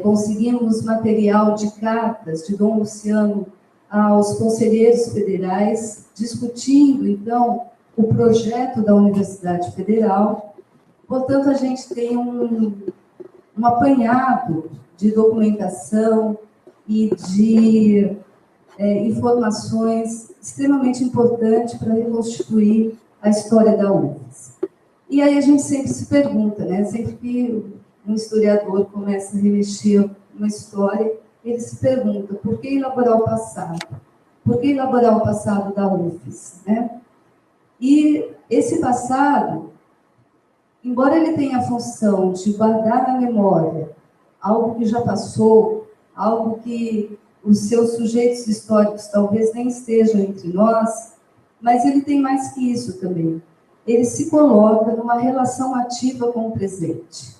conseguimos material de cartas de Dom Luciano aos conselheiros federais, discutindo, então, o projeto da Universidade Federal. Portanto, a gente tem um apanhado de documentação e de informações extremamente importantes para reconstituir a história da UFES. E aí a gente sempre se pergunta, né? Sempre que um historiador começa a remexer uma história, ele se pergunta, por que elaborar o passado? Por que elaborar o passado da UFES, né? E esse passado, embora ele tenha a função de guardar na memória algo que já passou, algo que os seus sujeitos históricos talvez nem estejam entre nós, mas ele tem mais que isso também. Ele se coloca numa relação ativa com o presente.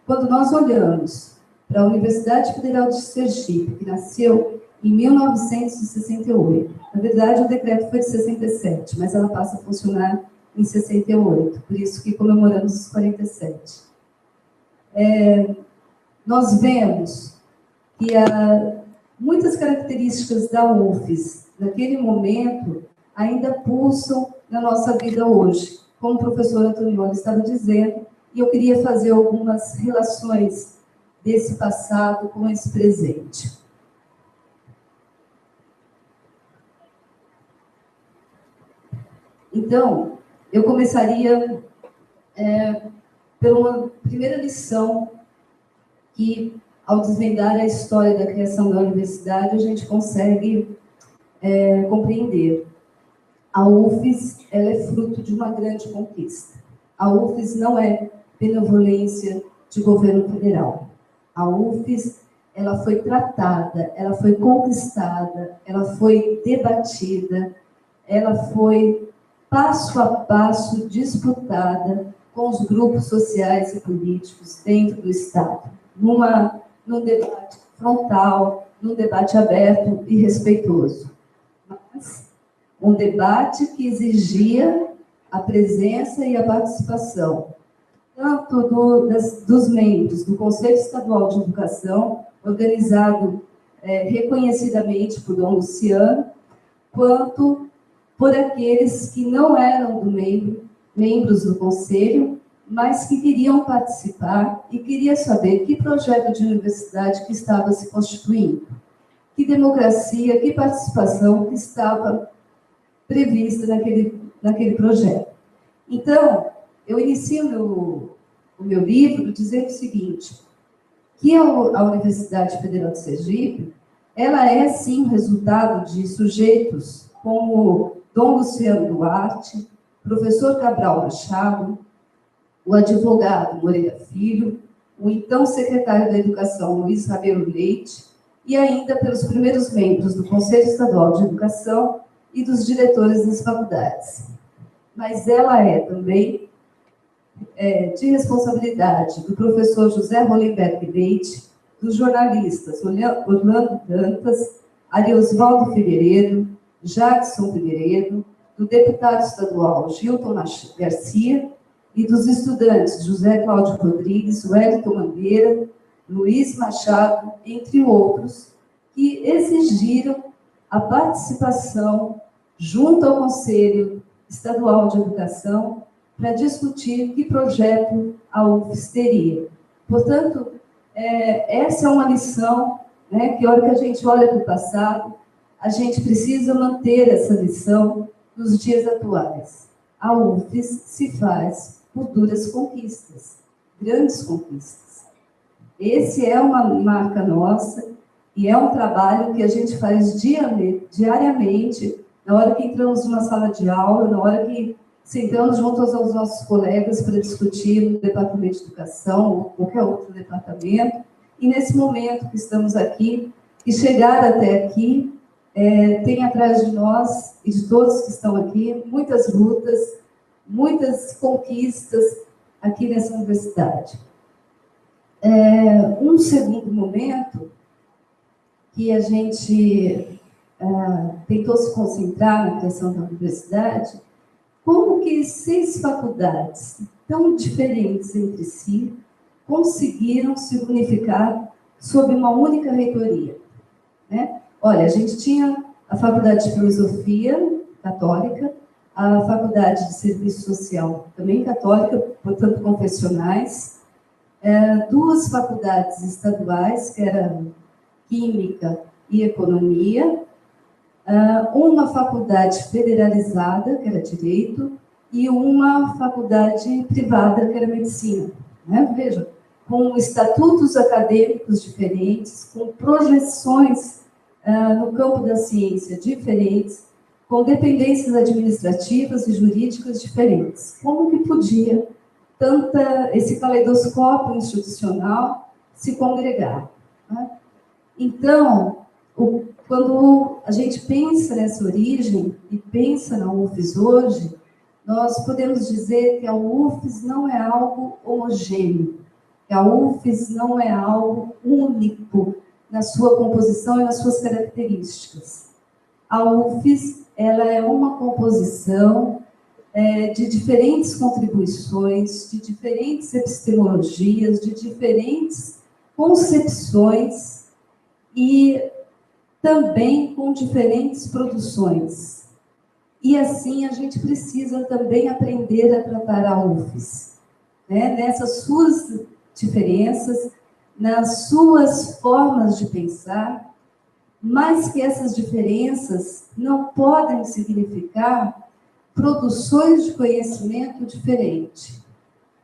Quando nós olhamos para a Universidade Federal de Sergipe, que nasceu em 1968, na verdade o decreto foi de 67, mas ela passa a funcionar em 68, por isso que comemoramos os 47. Nós vemos que muitas características da UFES, naquele momento, ainda pulsam na nossa vida hoje, como o professor Antonioli estava dizendo, e eu queria fazer algumas relações desse passado com esse presente. Então, eu começaria pela uma primeira lição que, ao desvendar a história da criação da universidade, a gente consegue compreender. A UFES, ela é fruto de uma grande conquista. A UFES não é benevolência de governo federal. A UFES, ela foi tratada, ela foi conquistada, ela foi debatida, ela foi passo a passo disputada com os grupos sociais e políticos dentro do Estado, num debate frontal, num debate aberto e respeitoso. Mas um debate que exigia a presença e a participação, tanto dos membros do Conselho Estadual de Educação, organizado reconhecidamente por Dom Luciano, quanto por aqueles que não eram membros do Conselho, mas que queriam participar e queriam saber que projeto de universidade que estava se constituindo, que democracia, que participação que estava prevista naquele projeto. Então, eu inicio o meu livro dizendo o seguinte, que a Universidade Federal de Sergipe, ela é, sim, resultado de sujeitos como Dom Luciano Duarte, professor Cabral Machado, o advogado Moreira Filho, o então secretário da Educação, Luiz Rabelo Leite, e ainda pelos primeiros membros do Conselho Estadual de Educação e dos diretores das faculdades. Mas ela é também de responsabilidade do professor José Rolenberg Leite, dos jornalistas Orlando Dantas, Ariosvaldo Figueiredo, Jackson Figueiredo, do deputado estadual Gilton Garcia e dos estudantes José Cláudio Rodrigues, Wellington Mangueira, Luiz Machado, entre outros, que exigiram a participação junto ao Conselho Estadual de Educação para discutir que projeto a UFES teria. Portanto, essa é uma lição, né, que a hora que a gente olha para o passado, a gente precisa manter essa lição nos dias atuais. A UFES se faz por duras conquistas, grandes conquistas. Esse é uma marca nossa e é um trabalho que a gente faz diariamente, na hora que entramos numa sala de aula, na hora que sentamos junto aos nossos colegas para discutir no Departamento de Educação ou qualquer outro departamento, e nesse momento que estamos aqui, e chegar até aqui, tem atrás de nós e de todos que estão aqui muitas lutas, muitas conquistas aqui nessa universidade. Um segundo momento que a gente tentou se concentrar na criação da universidade, como que 6 faculdades tão diferentes entre si conseguiram se unificar sob uma única reitoria, né? Olha, a gente tinha a Faculdade de Filosofia católica, a Faculdade de Serviço Social também católica, portanto confessionais, 2 faculdades estaduais, que eram Química e Economia, uma faculdade federalizada, que era Direito, e uma faculdade privada, que era Medicina, né? Veja, com estatutos acadêmicos diferentes, com projeções no campo da ciência diferentes, com dependências administrativas e jurídicas diferentes. Como que podia esse caleidoscópio institucional se congregar, né? Então, quando a gente pensa nessa origem e pensa na UFES hoje, nós podemos dizer que a UFES não é algo homogêneo, que a UFES não é algo único na sua composição e nas suas características. A UFES, ela é uma composição de diferentes contribuições, de diferentes epistemologias, de diferentes concepções e também com diferentes produções. E assim a gente precisa também aprender a tratar a UFES, né? Nessas suas diferenças, nas suas formas de pensar, mas que essas diferenças não podem significar produções de conhecimento diferente.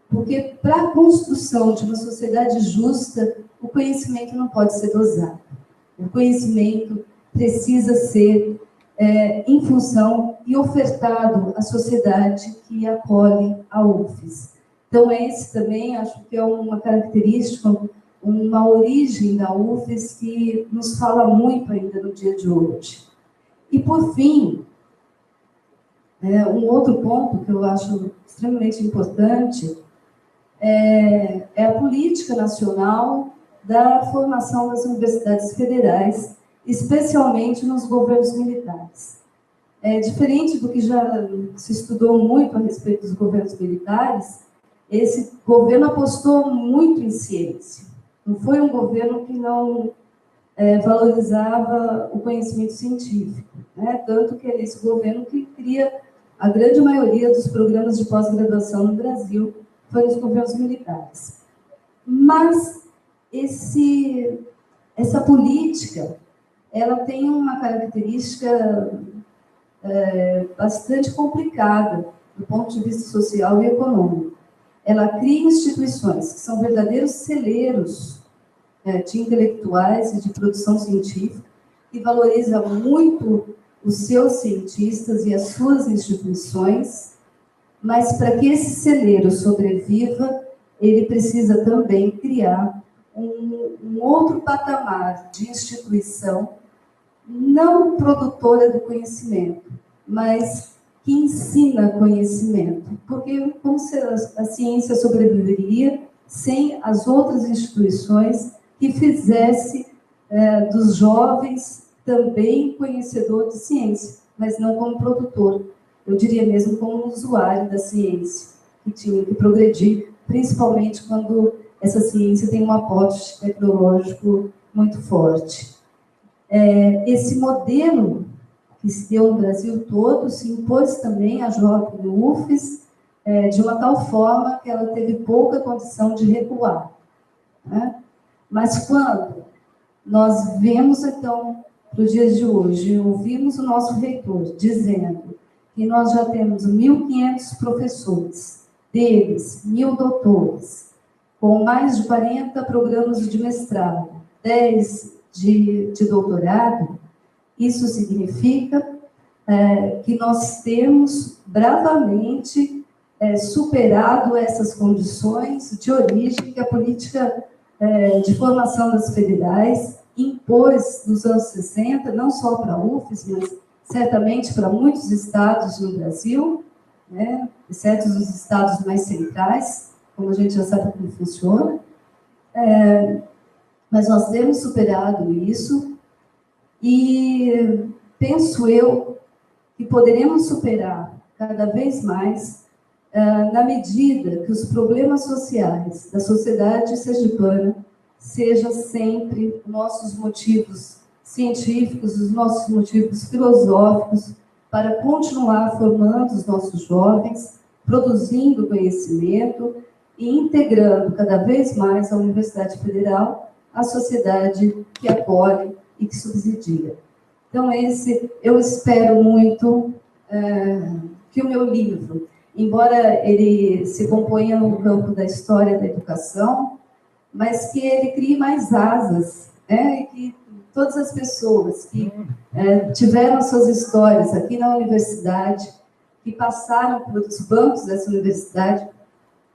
Porque para a construção de uma sociedade justa, o conhecimento não pode ser dosado. O conhecimento precisa ser em função e ofertado à sociedade que acolhe a UFES. Então, esse também acho que é uma característica, uma origem da UFES que nos fala muito ainda no dia de hoje. E, por fim, um outro ponto que eu acho extremamente importante é a política nacional da formação das universidades federais, especialmente nos governos militares. Diferente do que já se estudou muito a respeito dos governos militares, esse governo apostou muito em ciência. Não foi um governo que não valorizava o conhecimento científico, né? Tanto que é esse governo que cria a grande maioria dos programas de pós-graduação no Brasil, foi os governos militares. Mas essa política, ela tem uma característica bastante complicada do ponto de vista social e econômico. Ela cria instituições que são verdadeiros celeiros de intelectuais e de produção científica, e valoriza muito os seus cientistas e as suas instituições, mas para que esse celeiro sobreviva, ele precisa também criar um outro patamar de instituição, não produtora do conhecimento, mas que ensina conhecimento. Porque como a ciência sobreviveria sem as outras instituições que fizesse dos jovens também conhecedor de ciência, mas não como produtor. Eu diria mesmo como usuário da ciência, que tinha que progredir, principalmente quando essa ciência tem um aporte tecnológico muito forte. Esse modelo que se deu no Brasil todo se impôs também à jovem UFES de uma tal forma que ela teve pouca condição de recuar, né? Mas quando nós vemos, então, para os dias de hoje, ouvimos o nosso reitor dizendo que nós já temos 1.500 professores, deles 1.000 doutores, com mais de 40 programas de mestrado, 10 de doutorado. Isso significa que nós temos bravamente superado essas condições de origem que a política de formação das federais impôs nos anos 60, não só para a UFES, mas certamente para muitos estados no Brasil, né, exceto os estados mais centrais, como a gente já sabe como funciona. Mas nós temos superado isso e penso eu que poderemos superar cada vez mais na medida que os problemas sociais da sociedade sergipana sejam sempre nossos motivos científicos, os nossos motivos filosóficos para continuar formando os nossos jovens, produzindo conhecimento e integrando cada vez mais a Universidade Federal à sociedade que acolhe e que subsidia. Então, eu espero muito que o meu livro, embora ele se componha no campo da história da educação, mas que ele crie mais asas, e que todas as pessoas que tiveram suas histórias aqui na universidade, que passaram pelos bancos dessa universidade,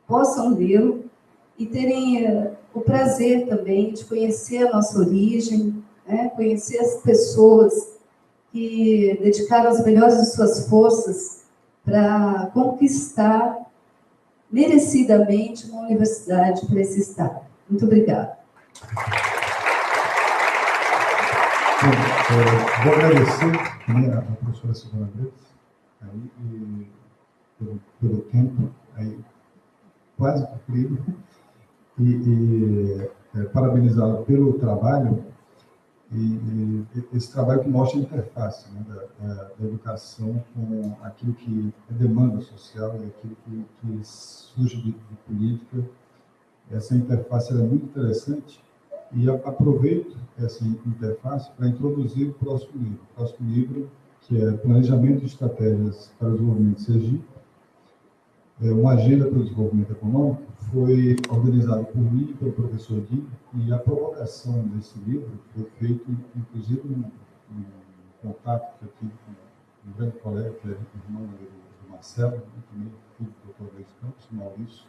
possam lê-lo e terem o prazer também de conhecer a nossa origem, conhecer as pessoas que dedicaram as melhores de suas forças para conquistar merecidamente uma universidade para esse Estado. Muito obrigada. Vou agradecer a professora Silvana Bretas pelo tempo quase cumprido e parabenizá-la pelo trabalho e esse trabalho que mostra a interface da educação com aquilo que é demanda social e aquilo que surge de política. Essa interface é muito interessante e aproveito essa interface para introduzir o próximo livro, que é Planejamento de Estratégias para o Desenvolvimento de Sergipe, uma agenda para o desenvolvimento econômico. Foi organizado por mim e pelo professor Gui, e a provocação desse livro foi feita, inclusive, num contato que eu tive com um grande colega, que é irmão do Marcelo, também filho do Dr. Luiz Campos, Maurício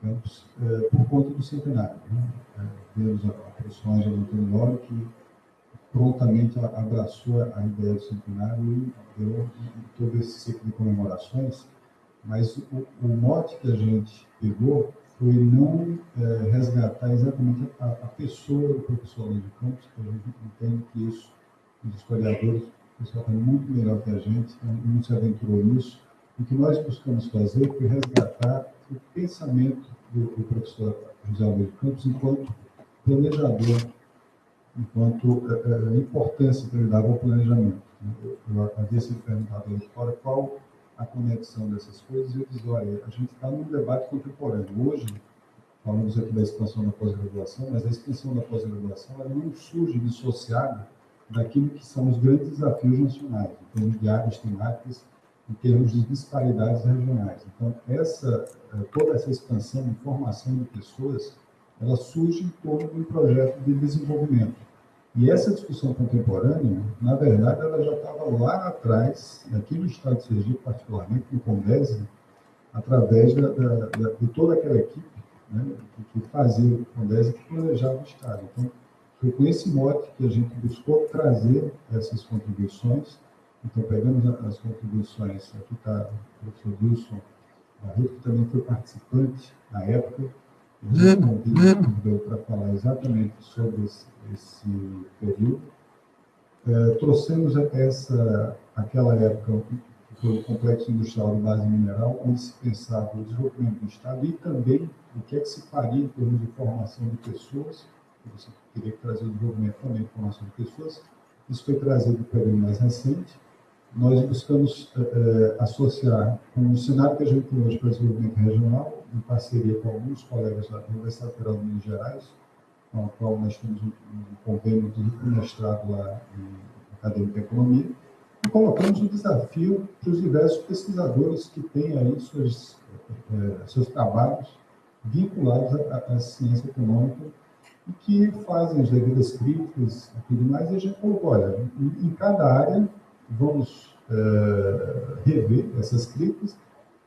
Campos, por conta do centenário. Vemos a professora Ângela Antonioli, que prontamente abraçou a ideia do centenário e deu todo esse ciclo de comemorações. Mas o mote que a gente pegou foi não resgatar exatamente a pessoa do professor Luiz Campos, que a gente entende que isso, os historiadores, o pessoal está muito melhor que a gente, não se aventurou nisso. O que nós buscamos fazer foi resgatar o pensamento do professor José Luiz Campos enquanto planejador, enquanto a importância que ele dava ao planejamento. Eu havia sido perguntado aí fora qual a conexão dessas coisas, e eu disse, olha, a gente está num debate contemporâneo. Hoje, falamos aqui da expansão da pós-graduação, mas a expansão da pós-graduação ela não surge dissociada daquilo que são os grandes desafios nacionais, em termos de áreas temáticas, em termos de disparidades regionais. Então, toda essa expansão de formação de pessoas, ela surge em torno de um projeto de desenvolvimento. E essa discussão contemporânea, na verdade, ela já estava lá atrás, aqui no estado de Sergipe, particularmente, no Condesi, através de toda aquela equipe, né, que fazia o Condesi, que planejava o estado. Então, foi com esse mote que a gente buscou trazer essas contribuições. Então, pegamos as contribuições, aqui está o professor Wilson Barreto, que também foi participante na época, para falar exatamente sobre esse período. Trouxemos aquela época, que foi o complexo industrial de base mineral, onde se pensava o desenvolvimento do Estado e também o que é que se faria em termos de formação de pessoas. Você teria que trazer o desenvolvimento também de formação de pessoas. Isso foi trazido para o período mais recente. Nós buscamos associar com o cenário que a gente tem hoje para o desenvolvimento regional, em parceria com alguns colegas da Universidade Federal de Minas Gerais, com a qual nós temos um convênio de mestrado lá em Acadêmica de Economia, e colocamos um desafio para os diversos pesquisadores que têm aí seus trabalhos vinculados à ciência econômica e que fazem as devidas críticas e tudo mais, e a gente colocou, olha, em cada área vamos rever essas críticas,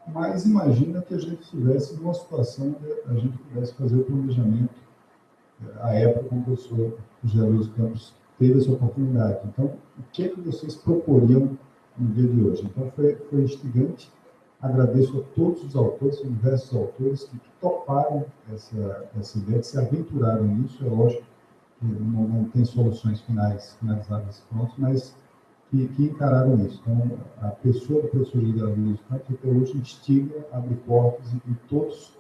mas imagina que a gente estivesse numa situação onde a gente pudesse fazer o planejamento à época com o professor José Luiz Campos teve essa oportunidade. Então, o que é que vocês proporiam no dia de hoje? Então, foi instigante. Agradeço a todos os autores, diversos autores que toparam essa ideia, que se aventuraram nisso. É lógico que não tem soluções finalizadas prontas, mas que encararam isso. Então, a pessoa do professor José Luiz Campos até hoje instiga, abre portas, e todos,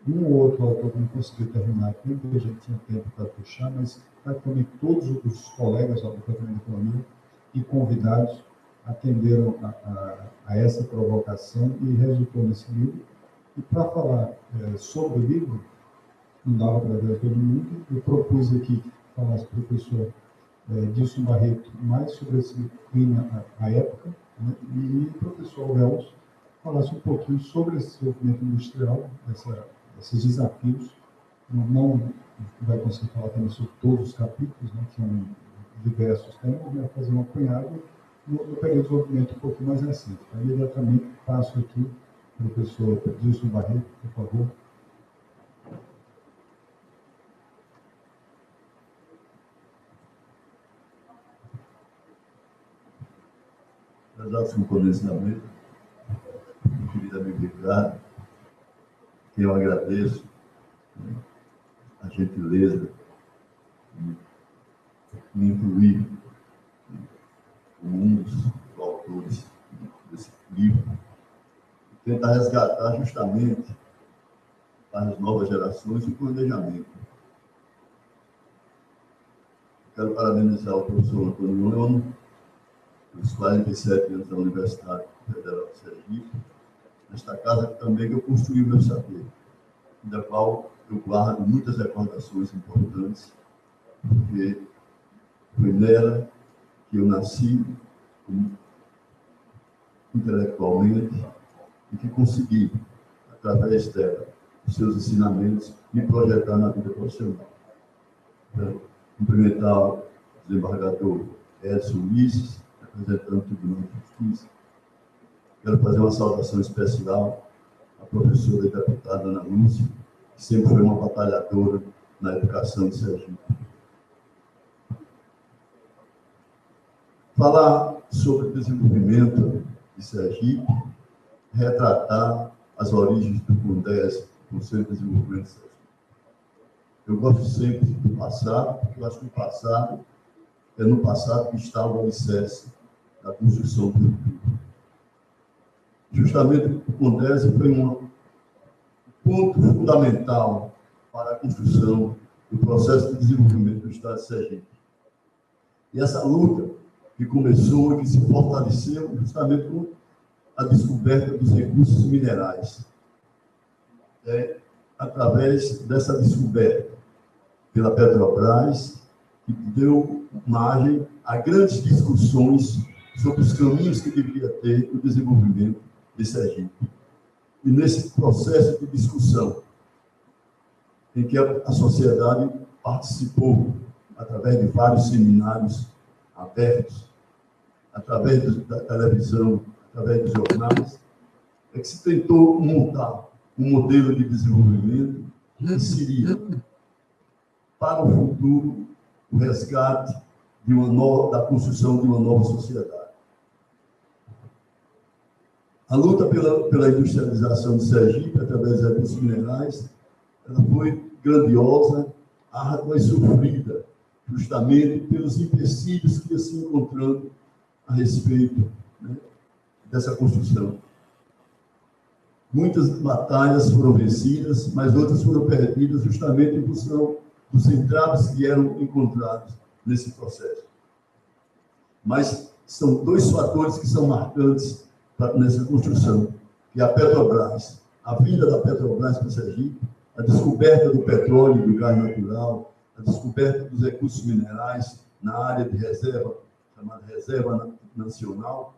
um ou outro autor que não conseguiu terminar aqui, porque a gente tinha tempo para puxar, mas praticamente todos os colegas do Departamento de Economia e convidados atenderam a essa provocação e resultou nesse livro. E para falar sobre o livro, não dava para ver todo mundo, eu propus aqui que falasse o professor Dilson Barreto mais sobre esse clima à época, né? E o professor Wells falasse um pouquinho sobre esse desenvolvimento industrial, esses desafios. Não vai conseguir falar também sobre todos os capítulos, né, que são diversos temas, mas fazer um apanhado no período de desenvolvimento um pouquinho mais recente. Então, imediatamente passo aqui para o professor Dilson Barreto, por favor. Exato, condensamento, querido amigo Ricardo, que eu agradeço a gentileza de me incluir como um dos autores desse livro, e tentar resgatar justamente para as novas gerações o planejamento. Quero parabenizar o professor Antônio Leone pelos 47 anos da Universidade Federal de Sergipe, nesta casa também que eu construí o meu saber, da qual eu guardo muitas recordações importantes, porque foi nela que eu nasci intelectualmente e que consegui, através dela, os seus ensinamentos, me projetar na vida profissional. Então, cumprimentar o desembargador Edson Ulisses, representante do Tribunal de Justiça. Quero fazer uma saudação especial à professora e deputada Ana Lúcia, que sempre foi uma batalhadora na educação de Sergipe. Falar sobre o desenvolvimento de Sergipe, retratar as origens do CONDES, Conselho de Desenvolvimento de Sergipe. Eu gosto sempre do passado, porque eu acho que o passado é no passado que está o alicerce da construção do futuro. Justamente o CONDES foi um ponto fundamental para a construção do processo de desenvolvimento do Estado de Sergipe. E essa luta que começou e que se fortaleceu justamente com a descoberta dos recursos minerais. Através dessa descoberta pela Petrobras, que deu margem a grandes discussões sobre os caminhos que deveria ter o desenvolvimento de Sergipe. E nesse processo de discussão, em que a sociedade participou através de vários seminários abertos, através da televisão, através dos jornais, é que se tentou montar um modelo de desenvolvimento que seria, para o futuro, o resgate da construção de uma nova sociedade. A luta pela industrialização de Sergipe, através dos recursos minerais, ela foi grandiosa, árdua e sofrida, justamente pelos empecilhos que ia se encontrando a respeito, né, dessa construção. Muitas batalhas foram vencidas, mas outras foram perdidas justamente em função dos entraves que eram encontrados nesse processo. Mas são dois fatores que são marcantes nessa construção, que é a Petrobras, a vinda da Petrobras para Sergipe, a descoberta do petróleo e do gás natural, a descoberta dos recursos minerais na área de reserva, chamada Reserva Nacional,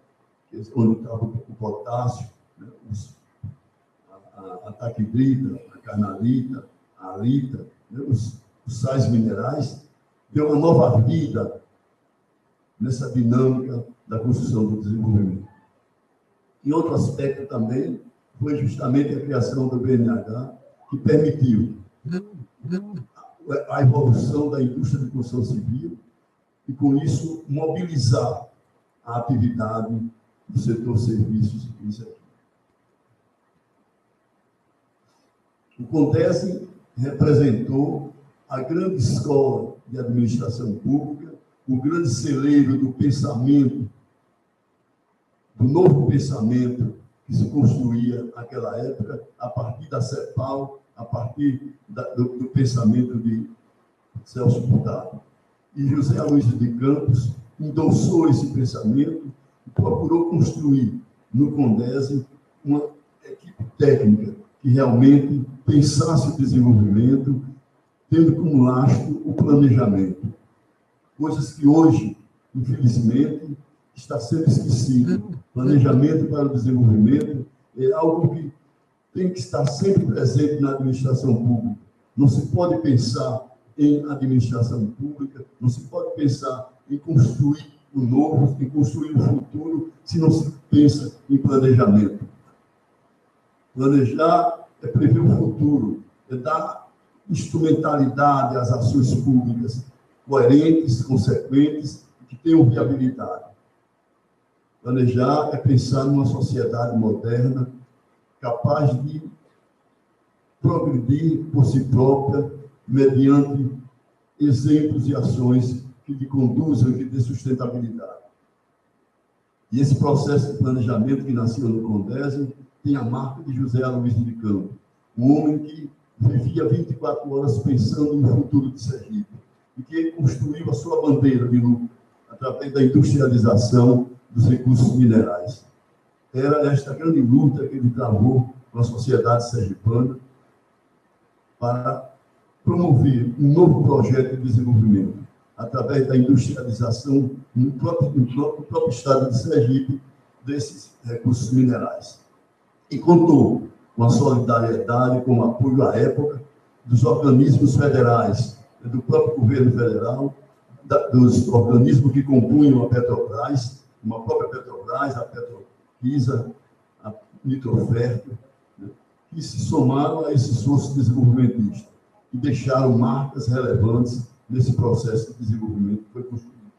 onde estava o potássio, né, a taquidrita, a carnalita, a alita, né, os sais minerais, deu uma nova vida nessa dinâmica da construção do desenvolvimento. E outro aspecto também foi justamente a criação do BNH, que permitiu a evolução da indústria de construção civil e, com isso, mobilizar a atividade do setor serviços e isso aqui. O CONDESE representou a grande escola de administração pública, o grande celeiro do pensamento, do novo pensamento que se construía naquela época, a partir da CEPAL, a partir do pensamento de Celso Furtado. E José Aloysio de Campos endossou esse pensamento e procurou construir no CONDESE uma equipe técnica que realmente pensasse o desenvolvimento, tendo como lastro o planejamento. Coisas que hoje, infelizmente, está sendo esquecido. Planejamento para o desenvolvimento é algo que tem que estar sempre presente na administração pública. Não se pode pensar em administração pública, não se pode pensar em construir o novo, em construir o futuro, se não se pensa em planejamento. Planejar é prever o futuro, é dar instrumentalidade às ações públicas coerentes, consequentes, que tenham viabilidade. Planejar é pensar numa sociedade moderna capaz de progredir por si própria mediante exemplos e ações que lhe conduzam e que dê sustentabilidade. E esse processo de planejamento que nasceu no CONDESE tem a marca de José Aloysio de Campos, um homem que vivia 24 horas pensando no futuro de Sergipe e que construiu a sua bandeira de luta através da industrialização dos recursos minerais. Era esta grande luta que ele travou com a sociedade sergipana para promover um novo projeto de desenvolvimento através da industrialização no próprio estado de Sergipe desses recursos minerais. E contou com a solidariedade, com o apoio à época dos organismos federais, do próprio governo federal, dos organismos que compunham a Petrobras, uma própria Petrobras, a Petrofisa, a Nitroferto, né, que se somaram a esse esforço desenvolvimentista e deixaram marcas relevantes nesse processo de desenvolvimento que foi construído.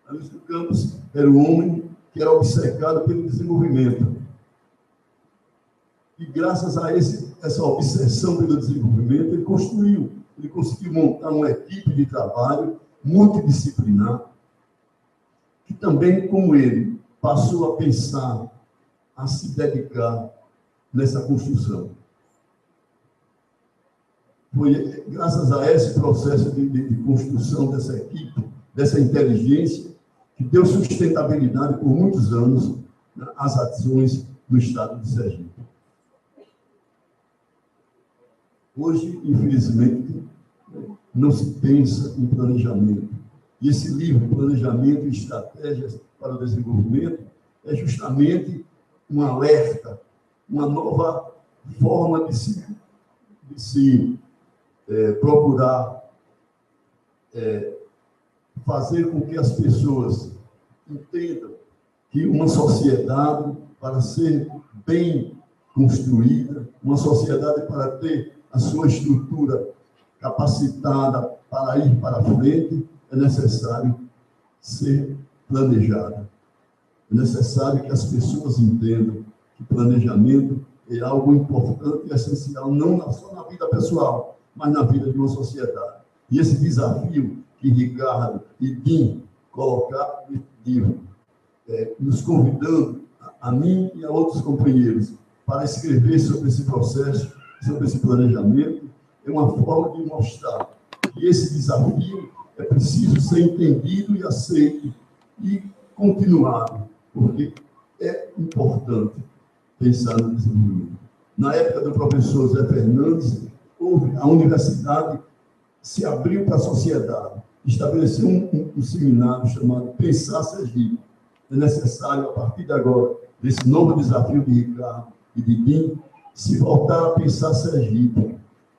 Aloysio de Campos era um homem que era obcecado pelo desenvolvimento. E graças a essa obsessão pelo desenvolvimento, ele conseguiu montar uma equipe de trabalho multidisciplinar, que também, como ele, passou a pensar, a se dedicar nessa construção. Foi graças a esse processo de construção dessa equipe, dessa inteligência, que deu sustentabilidade por muitos anos, né, às ações no estado de Sergipe. Hoje, infelizmente, não se pensa em planejamento. E esse livro, Planejamento e Estratégias para o Desenvolvimento, é justamente um alerta, uma nova forma de se procurar fazer com que as pessoas entendam que uma sociedade, para ser bem construída, uma sociedade para ter a sua estrutura capacitada para ir para frente, é necessário ser planejada. É necessário que as pessoas entendam que planejamento é algo importante e essencial, não só na vida pessoal, mas na vida de uma sociedade. E esse desafio que Ricardo e Dim colocaram, nos convidando, a mim e a outros companheiros, para escrever sobre esse processo, sobre esse planejamento, é uma forma de mostrar que esse desafio é preciso ser entendido e aceito e continuado, porque é importante pensar no desenvolvimento. Na época do professor Zé Fernandes, a universidade se abriu para a sociedade, estabeleceu um seminário chamado Pensar Sergipe. É necessário, a partir de agora, desse novo desafio de Ricardo e de Dinho, se voltar a pensar Sergipe.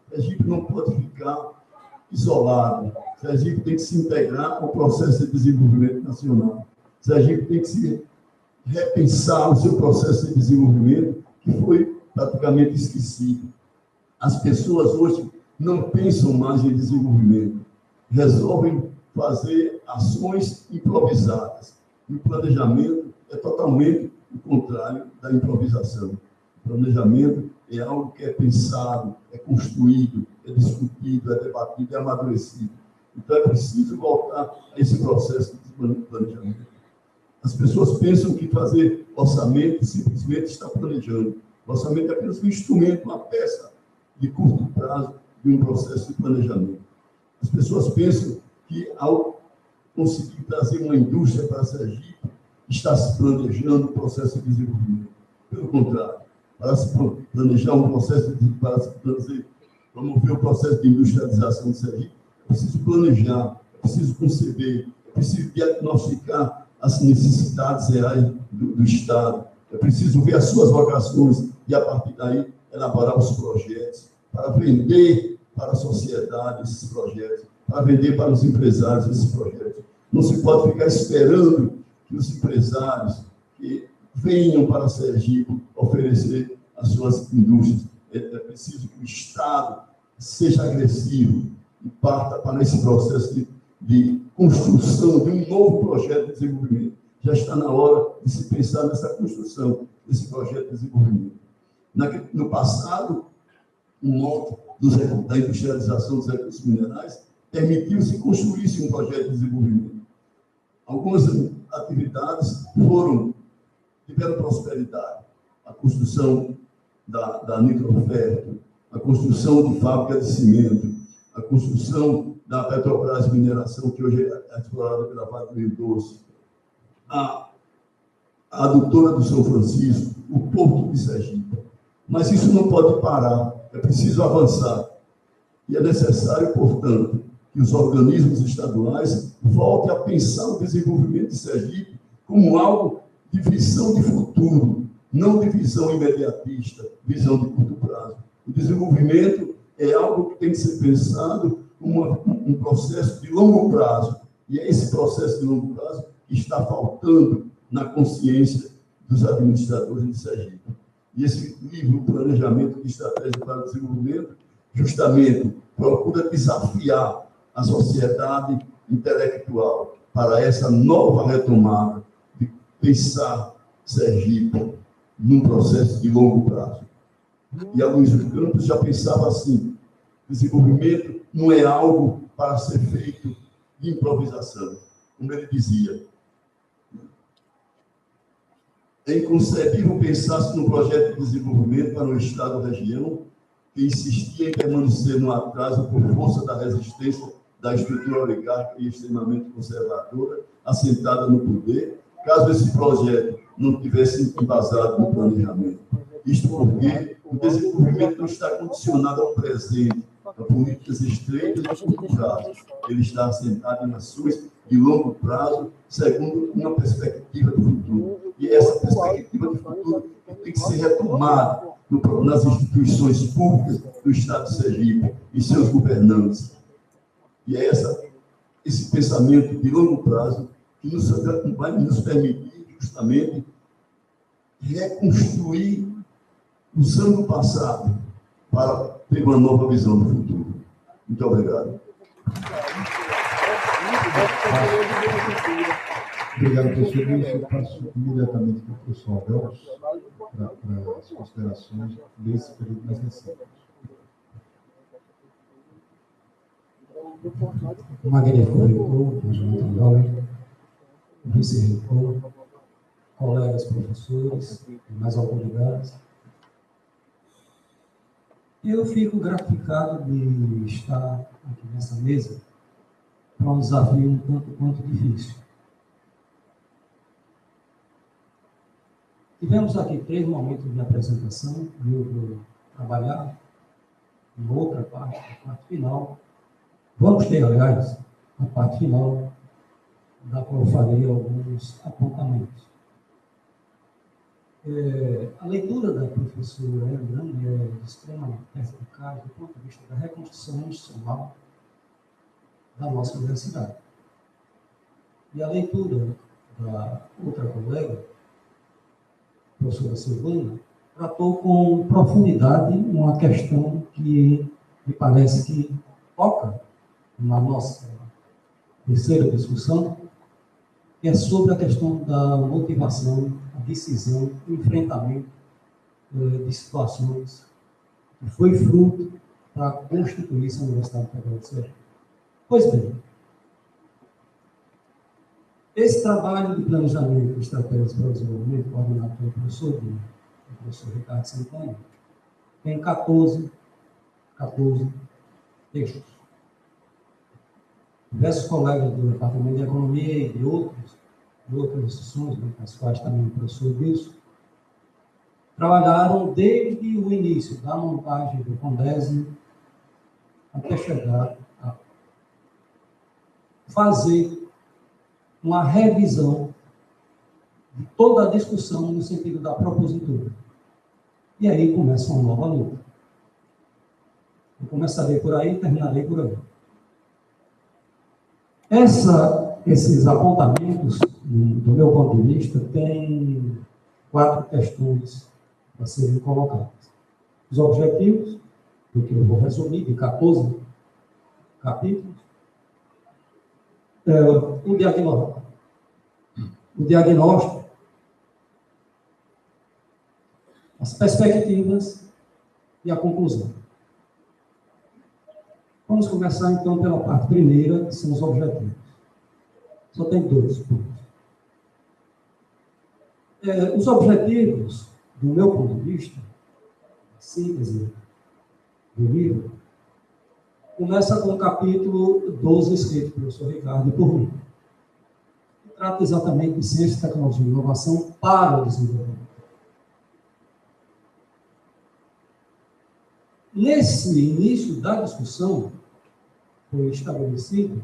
Sergipe não pode ficar isolado. Sergipe tem que se integrar ao processo de desenvolvimento nacional. Sergipe tem que se repensar o seu processo de desenvolvimento, que foi praticamente esquecido. As pessoas hoje não pensam mais em desenvolvimento, resolvem fazer ações improvisadas. E o planejamento é totalmente o contrário da improvisação. O planejamento é algo que é pensado, é construído, é discutido, é debatido, é amadurecido. Então, é preciso voltar a esse processo de planejamento. As pessoas pensam que fazer orçamento simplesmente está planejando. O orçamento é apenas um instrumento, uma peça de curto prazo de um processo de planejamento. As pessoas pensam que, ao conseguir trazer uma indústria para Sergipe, está se planejando o processo de desenvolvimento. Pelo contrário, para se planejar um processo para se promover o processo de industrialização de Sergipe, é preciso planejar, é preciso conceber, é preciso diagnosticar as necessidades reais do Estado, é preciso ver as suas vocações e, a partir daí, elaborar os projetos para vender para a sociedade esses projetos, para vender para os empresários esses projetos. Não se pode ficar esperando que os empresários que venham para Sergipe oferecer as suas indústrias. É preciso que o Estado seja agressivo e parta para esse processo de construção de um novo projeto de desenvolvimento. Já está na hora de se pensar nessa construção desse projeto de desenvolvimento. No passado, o modo da industrialização dos recursos minerais permitiu-se construir-se um projeto de desenvolvimento. Algumas atividades tiveram prosperidade. A construção da Nitroferto, a construção de fábrica de cimento, a construção da Petrobras Mineração, que hoje é explorada pela Vale do Rio Doce, a adutora do São Francisco, o Porto de Sergipe. Mas isso não pode parar, é preciso avançar. E é necessário, portanto, que os organismos estaduais voltem a pensar o desenvolvimento de Sergipe como algo de visão de futuro, não de visão imediatista, visão de curto prazo. O desenvolvimento é algo que tem que ser pensado como um processo de longo prazo. E é esse processo de longo prazo que está faltando na consciência dos administradores de Sergipe. E esse livro, Planejamento de Estratégia para o Desenvolvimento, justamente procura desafiar a sociedade intelectual para essa nova retomada de pensar Sergipe num processo de longo prazo. E Aloysio Campos já pensava assim: desenvolvimento não é algo para ser feito de improvisação. Como ele dizia, é inconcebível pensar-se num projeto de desenvolvimento para um Estado ou região que insistia em permanecer no atraso por força da resistência da estrutura oligárquica e extremamente conservadora, assentada no poder, caso esse projeto não tivesse embasado no planejamento. Isto porque o desenvolvimento não está condicionado ao presente, a políticas estreitas de curto prazo. Ele está assentado em ações de longo prazo, segundo uma perspectiva do futuro. E essa perspectiva do futuro tem que ser retomada nas instituições públicas do Estado de Sergipe e seus governantes. E é esse pensamento de longo prazo que vai nos permitir justamente reconstruir, usando o passado, para ter uma nova visão do futuro. Muito obrigado. Obrigado, professor Luiz. Eu passo imediatamente para o professor Adelso para as considerações desse período mais recente. Magnífico reitor, Benjamin Tandoli, vice-reitor, colegas professores e mais autoridades. Eu fico gratificado de estar aqui nessa mesa para um desafio um tanto quanto difícil. Tivemos aqui 3 momentos de apresentação, e eu vou trabalhar uma outra parte, a parte final. Vamos ter, aliás, a parte final, da qual eu farei alguns apontamentos. A leitura da professora Andrade é extremamente eficaz do ponto de vista da reconstrução institucional da nossa universidade. E a leitura da outra colega, a professora Silvana, tratou com profundidade uma questão que me parece que toca na nossa terceira discussão, que é sobre a questão da motivação, a decisão, o enfrentamento de situações que foi fruto para constituir essa Universidade Federal do Sergipe. Pois bem, esse trabalho de planejamento de estratégias para o desenvolvimento, coordenado pelo professor Ricardo Santana, tem 14 textos. Diversos colegas do Departamento de Economia e de outras instituições, entre as quais também o professor Wilson, trabalharam desde o início da montagem do Condésio até chegar a fazer uma revisão de toda a discussão no sentido da propositura. E aí começa uma nova luta. Eu começarei por aí e terminarei por aí. Esses apontamentos, do meu ponto de vista, têm 4 questões a serem colocadas. Os objetivos, do que eu vou resumir, de 14 capítulos. O diagnóstico, as perspectivas e a conclusão. Vamos começar, então, pela parte primeira, que são os objetivos. Só tem 2 pontos. Os objetivos, do meu ponto de vista, a síntese do livro, começa com o capítulo 12, escrito pelo professor Ricardo e por mim. Que trata exatamente de ciência, tecnologia e inovação para o desenvolvimento. Nesse início da discussão, foi estabelecido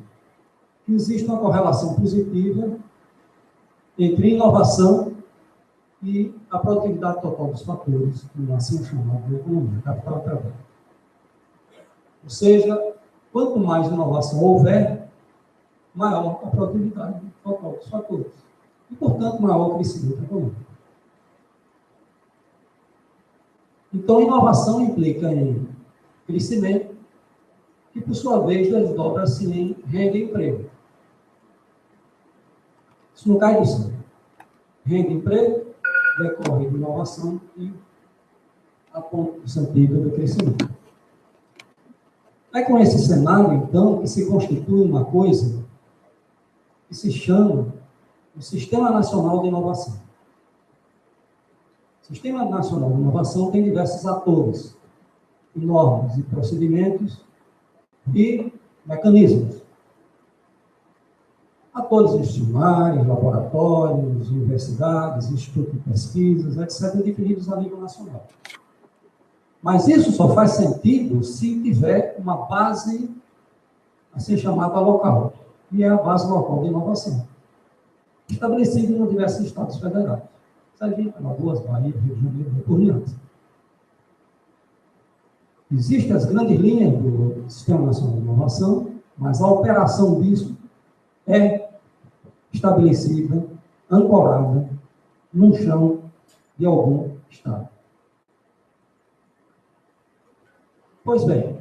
que existe uma correlação positiva entre inovação e a produtividade total dos fatores, como assim chamado de economia, capital e trabalho. Ou seja, quanto mais inovação houver, maior a produtividade total dos fatores. E, portanto, maior o crescimento econômico. Então, inovação implica em crescimento, que, por sua vez, desdobra-se em renda e emprego. Isso não cai do céu. Renda e emprego decorre de inovação e aponta o sentido do crescimento. É com esse cenário, então, que se constitui uma coisa que se chama o Sistema Nacional de Inovação. O Sistema Nacional de Inovação tem diversos atores, normas e procedimentos e mecanismos. Atores institucionais, laboratórios, universidades, institutos de pesquisas, etc., definidos a nível nacional. Mas isso só faz sentido se tiver uma base, assim chamada local, e é a base local de inovação, estabelecida em diversos estados federais. Sergipe, Alagoas, Bahia, Rio de Janeiro, e por diante. Existem as grandes linhas do Sistema Nacional de Inovação, mas a operação disso é estabelecida, ancorada, no chão de algum estado. Pois bem,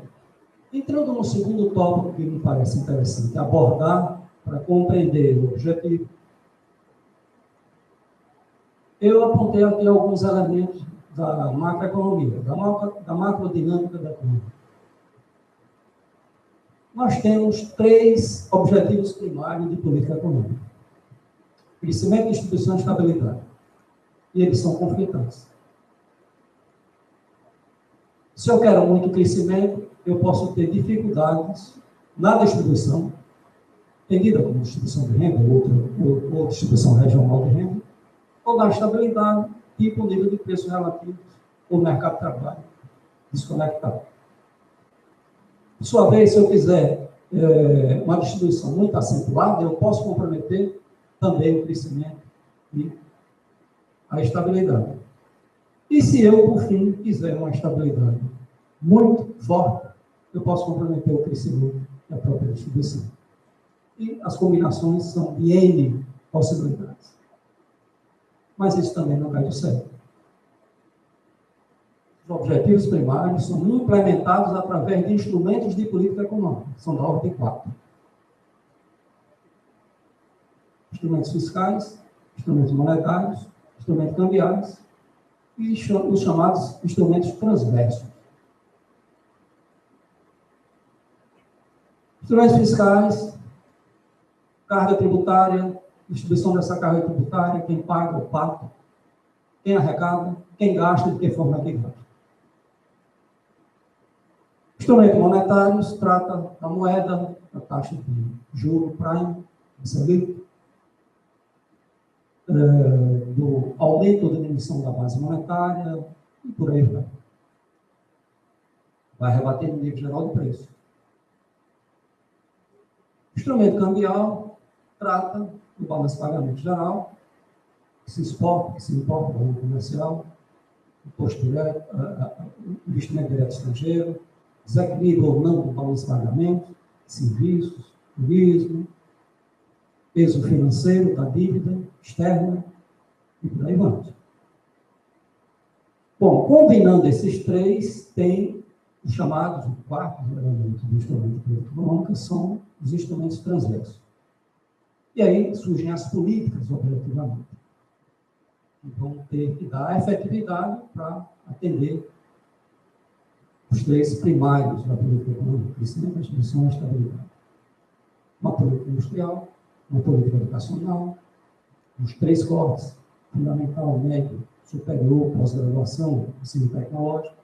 entrando no segundo tópico que me parece interessante abordar para compreender o objetivo, eu apontei aqui alguns elementos da macroeconomia, da macrodinâmica da economia. Nós temos 3 objetivos primários de política econômica: crescimento, instituição e estabilidade. E eles são conflitantes. Se eu quero muito crescimento, eu posso ter dificuldades na distribuição, entendida como distribuição de renda, ou distribuição regional de renda, ou na estabilidade, tipo nível de preços relativos, ou mercado de trabalho desconectado. Por sua vez, se eu fizer uma distribuição muito acentuada, eu posso comprometer também o crescimento e a estabilidade. E se eu, por fim, quiser uma estabilidade muito forte, eu posso comprometer o crescimento e a própria distribuição. E as combinações são de N possibilidades. Mas isso também não cai do céu. Os objetivos primários são implementados através de instrumentos de política econômica, são da ordem 4. Instrumentos fiscais, instrumentos monetários, instrumentos cambiais e os chamados instrumentos transversos. Instrumentos fiscais, carga tributária, distribuição dessa carga tributária, quem paga, o paga, quem arrecada, quem gasta e de que forma que gasta. Instrumentos monetários trata da moeda, da taxa de juro prime, Selic, do aumento ou diminuição da base monetária e por aí vai. Vai rebater no nível geral de preço. Instrumento cambial trata do balanço de pagamento geral, que se exporta, que se importa, balanço comercial, imposto direto, investimento direto estrangeiro, desequilíbrio ou não do balanço de pagamento, serviços, turismo, peso financeiro da dívida externa e por aí vamos. Bom, combinando esses três, tem os chamados, o quarto elemento do instrumento de política econômica, são os instrumentos transversos. E aí surgem as políticas, objetivamente, que vão ter que dar efetividade para atender os três primários da política econômica: crescimento, distribuição e estabilidade. Uma política industrial, uma política educacional, os três cortes: fundamental, médio, superior, pós-graduação, ensino tecnológico,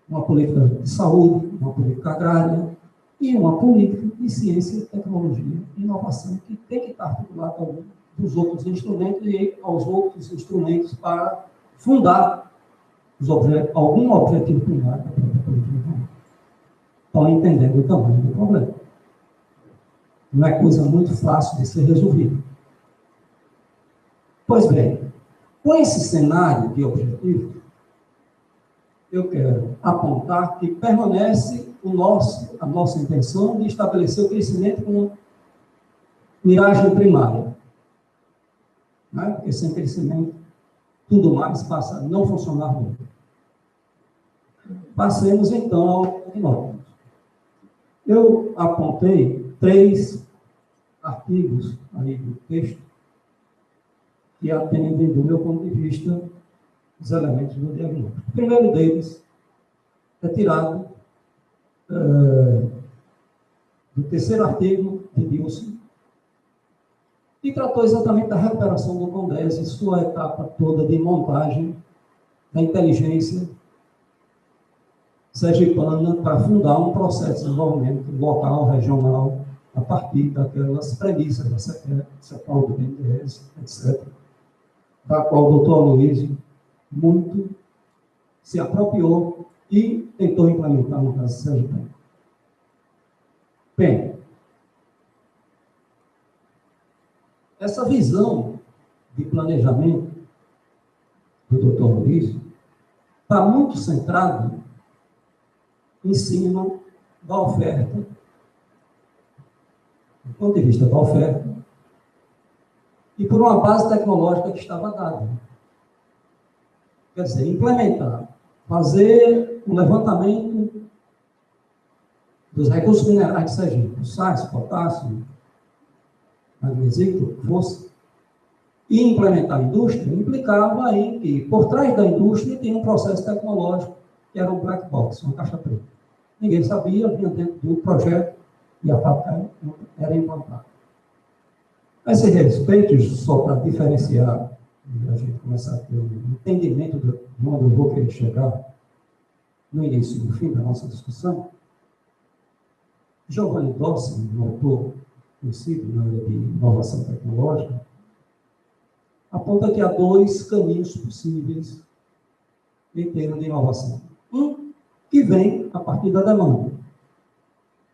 uma política de saúde, uma política agrária e uma política de ciência, tecnologia e inovação, que tem que estar articulada ao dos outros instrumentos e aos outros instrumentos para fundar algum objetivo primário da própria política econômica. Estão entendendo o tamanho do problema. Não é coisa muito fácil de ser resolvida. Pois bem, com esse cenário de objetivos, eu quero apontar que permanece a nossa intenção de estabelecer o crescimento com miragem primária. Né? Porque sem crescimento, tudo mais passa a não funcionar muito. Passemos, então, ao diagnóstico. Eu apontei 3 artigos aí do texto que atendem, do meu ponto de vista, os elementos do diagnóstico. O primeiro deles é tirado do 3º artigo de Dilson, e tratou exatamente da recuperação do CONDES e sua etapa toda de montagem da inteligência sergipana para fundar um processo de desenvolvimento local, regional, a partir daquelas premissas da CEPAL, do BNDES, etc., da qual o doutor Aloysio muito se apropriou e tentou implementar no caso sergipano. Bem, essa visão de planejamento do doutor Aloysio está muito centrada em cima da oferta, do ponto de vista da oferta, e por uma base tecnológica que estava dada. Quer dizer, implementar, fazer um levantamento dos recursos minerais de Sergipe, sais, potássio, magnésio, força, e implementar a indústria implicava em que, por trás da indústria, tinha um processo tecnológico que era um black box, uma caixa preta. Ninguém sabia, vinha dentro do projeto e a fábrica era implantada. A esse respeito, só para diferenciar e a gente começar a ter um entendimento de onde eu vou querer chegar no início e no fim da nossa discussão, Giovanni Dawson, um autor conhecido na área de inovação tecnológica, aponta que há 2 caminhos possíveis em termos de inovação. Um, que vem a partir da demanda.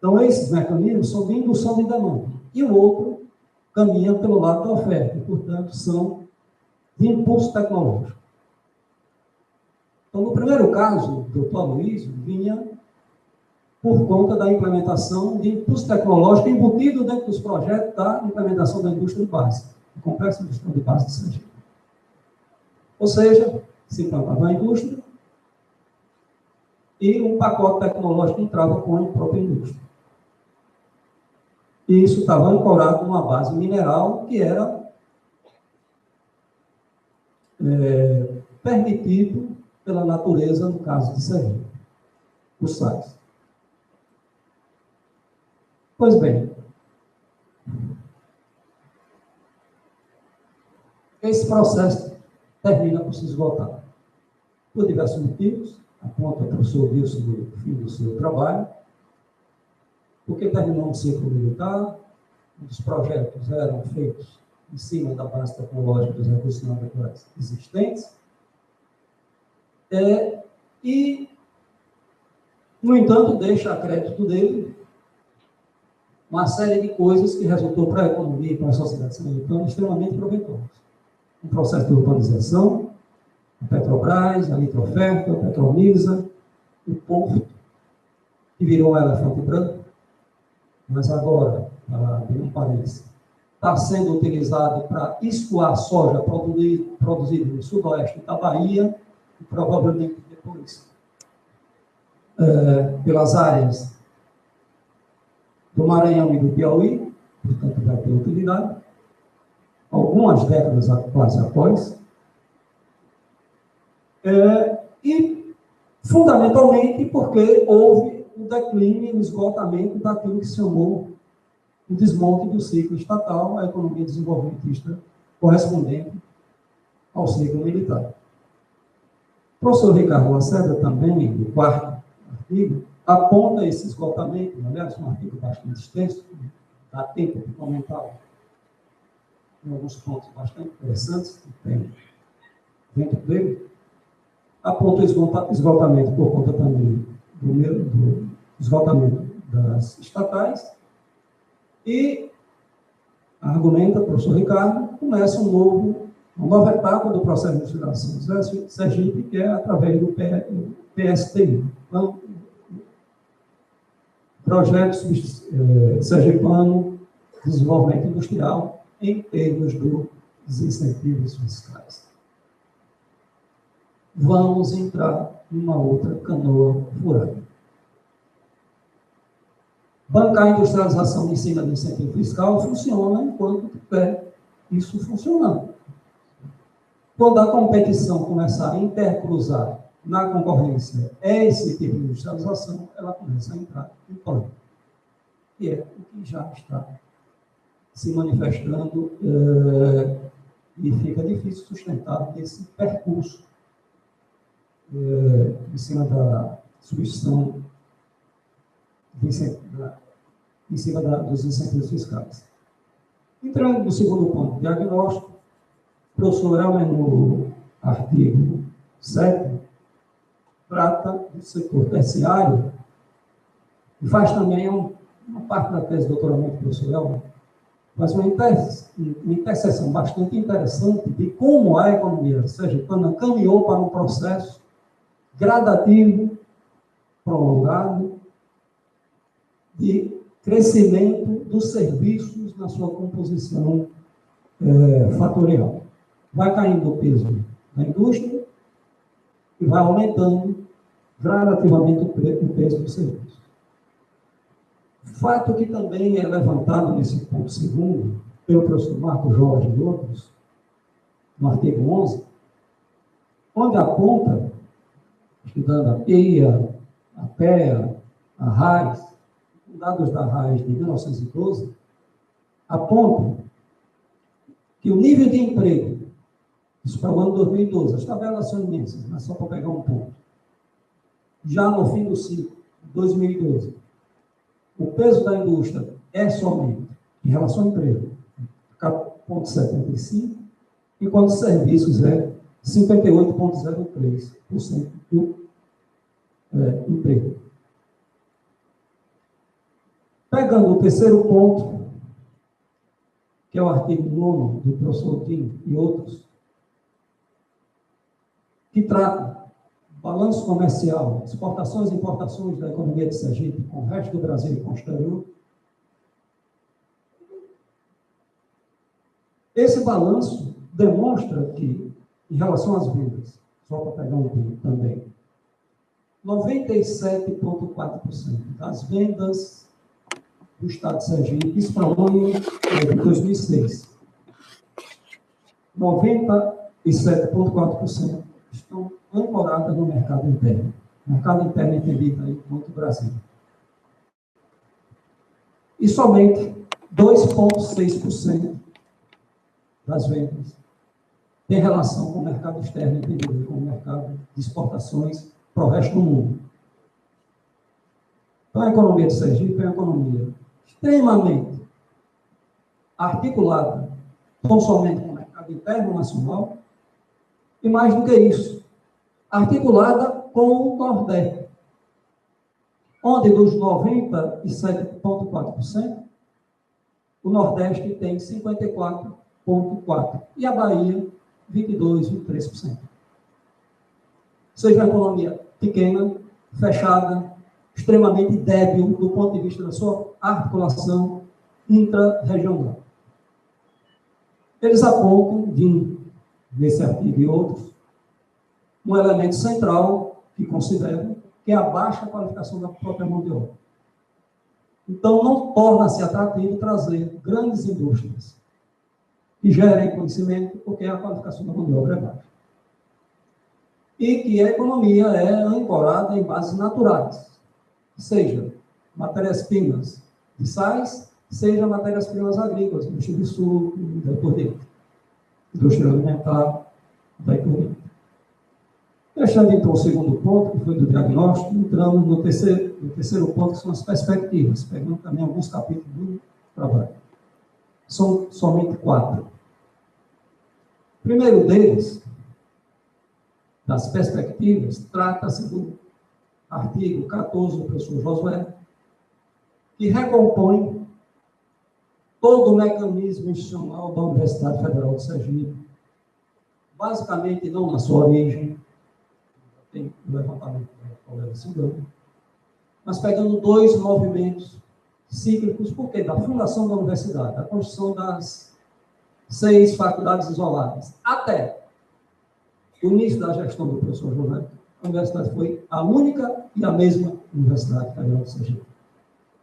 Então, esses mecanismos são de indução de demanda. E o outro caminha pelo lado da oferta, e, portanto, são de impulso tecnológico. Então, no primeiro caso, o doutor Aloysio vinha por conta da implementação de impulso tecnológico embutido dentro dos projetos da implementação da indústria de base, do complexo industrial de base de Sergipe. Ou seja, se implantava a indústria e um pacote tecnológico entrava com a própria indústria. E isso estava ancorado numa base mineral que era permitido pela natureza, no caso de Sergipe, os sais. Pois bem, esse processo termina por se esgotar. Por diversos motivos, aponta o professor Wilson no fim do seu trabalho, porque terminou um ciclo militar, os projetos eram feitos em cima da base tecnológica dos recursos naturais existentes, e, no entanto, deixa a crédito dele uma série de coisas que resultou para a economia e para a sociedade sergipana extremamente proveitosas. Um processo de urbanização, a Petrobras, a Nitroferta, a Petromisa, o Porto, que virou um elefante branco, mas agora, para abrir um parênteses, está sendo utilizado para escoar soja produzida no sudoeste da Bahia, e provavelmente depois, pelas áreas do Maranhão e do Piauí, portanto vai ter utilidade, algumas décadas quase após, e fundamentalmente porque houve o declínio, o esgotamento daquilo que se chamou o desmonte do ciclo estatal, a economia desenvolvimentista correspondente ao ciclo militar. O professor Ricardo Lacerda também, no quarto artigo, aponta esse esgotamento, aliás, um artigo bastante extenso, dá tempo de comentar em alguns pontos bastante interessantes que tem dentro dele, aponta o esgotamento por conta também do esgotamento das estatais e argumenta, o professor Ricardo, começa uma nova etapa do processo de industrialização do Sergipe, que é através do PSTI, Projeto Sergipano de Desenvolvimento Industrial, em termos dos incentivos fiscais. Vamos entrar numa outra canoa furada. Bancar a industrialização em cima do incentivo fiscal funciona enquanto tiver isso funcionando. Quando a competição começar a intercruzar na concorrência esse tipo de industrialização, ela começa a entrar em pânico. E é o que já está se manifestando e fica difícil sustentar esse percurso em cima da substituição em cima dos incentivos fiscais. Entrando no segundo ponto, diagnóstico, o professor Elmer, no artigo 7, trata do setor terciário e faz também uma parte da tese de doutoramento do professor Elmer, faz uma interseção bastante interessante de como a economia sergipana caminhou para um processo gradativo, prolongado, de crescimento dos serviços na sua composição fatorial. Vai caindo o peso da indústria e vai aumentando gradativamente o peso do serviço. Fato que também é levantado nesse ponto segundo, pelo professor Marco Jorge e outros, no artigo 11, onde aponta, estudando a PIA, a PEA, a RAIS, dados da RAIS de 1912, apontam que o nível de emprego, isso para o ano 2012, as tabelas são imensas, mas só para pegar um ponto, já no fim do ciclo, 2012, o peso da indústria é somente, em relação ao emprego, 4,75%, enquanto os serviços é 58,03% do emprego. Pegando o terceiro ponto, que é o artigo 9 do professor Tim e outros, que trata balanço comercial, exportações e importações da economia de Sergipe com o resto do Brasil e com o exterior. Esse balanço demonstra que, em relação às vendas, só para pegar um ponto também, 97,4% das vendas do Estado de Sergipe, isso para o ano de 2006, 97,4% estão ancoradas no mercado interno. Mercado interno entendido aí quanto Brasil. E somente 2,6% das vendas tem relação com o mercado externo entendido como mercado de exportações para o resto do mundo. Então, a economia de Sergipe é uma economia extremamente articulada, não somente com o mercado interno nacional, e mais do que isso, articulada com o Nordeste, onde dos 97,4%, o Nordeste tem 54,4%, e a Bahia, 22%, 23%. Ou seja, uma economia pequena, fechada, extremamente débil do ponto de vista da sua articulação intra-regional. Eles apontam, nesse artigo e outros, um elemento central que consideram que é a baixa qualificação da própria mão de obra. Então, não torna-se atrativo trazer grandes indústrias que gerem conhecimento, porque a qualificação da mão de obra é baixa. E que a economia é ancorada em bases naturais, seja matérias-primas de sais, seja matérias-primas agrícolas, indústria de suco, daí por dentro, indústria alimentar, daí por dentro. Fechando então o segundo ponto, que foi do diagnóstico, entramos no terceiro ponto, que são as perspectivas, pegando também alguns capítulos do trabalho. São somente 4. O primeiro deles, das perspectivas, trata-se do artigo 14 do professor Josué, que recompõe todo o mecanismo institucional da Universidade Federal de Sergipe, basicamente não na sua origem, tem o levantamento da colega Cigano, mas pegando 2 movimentos cíclicos, porque da fundação da universidade, da construção das 6 faculdades isoladas, até o início da gestão do professor José, a universidade foi a única e a mesma Universidade Federal de Sergipe.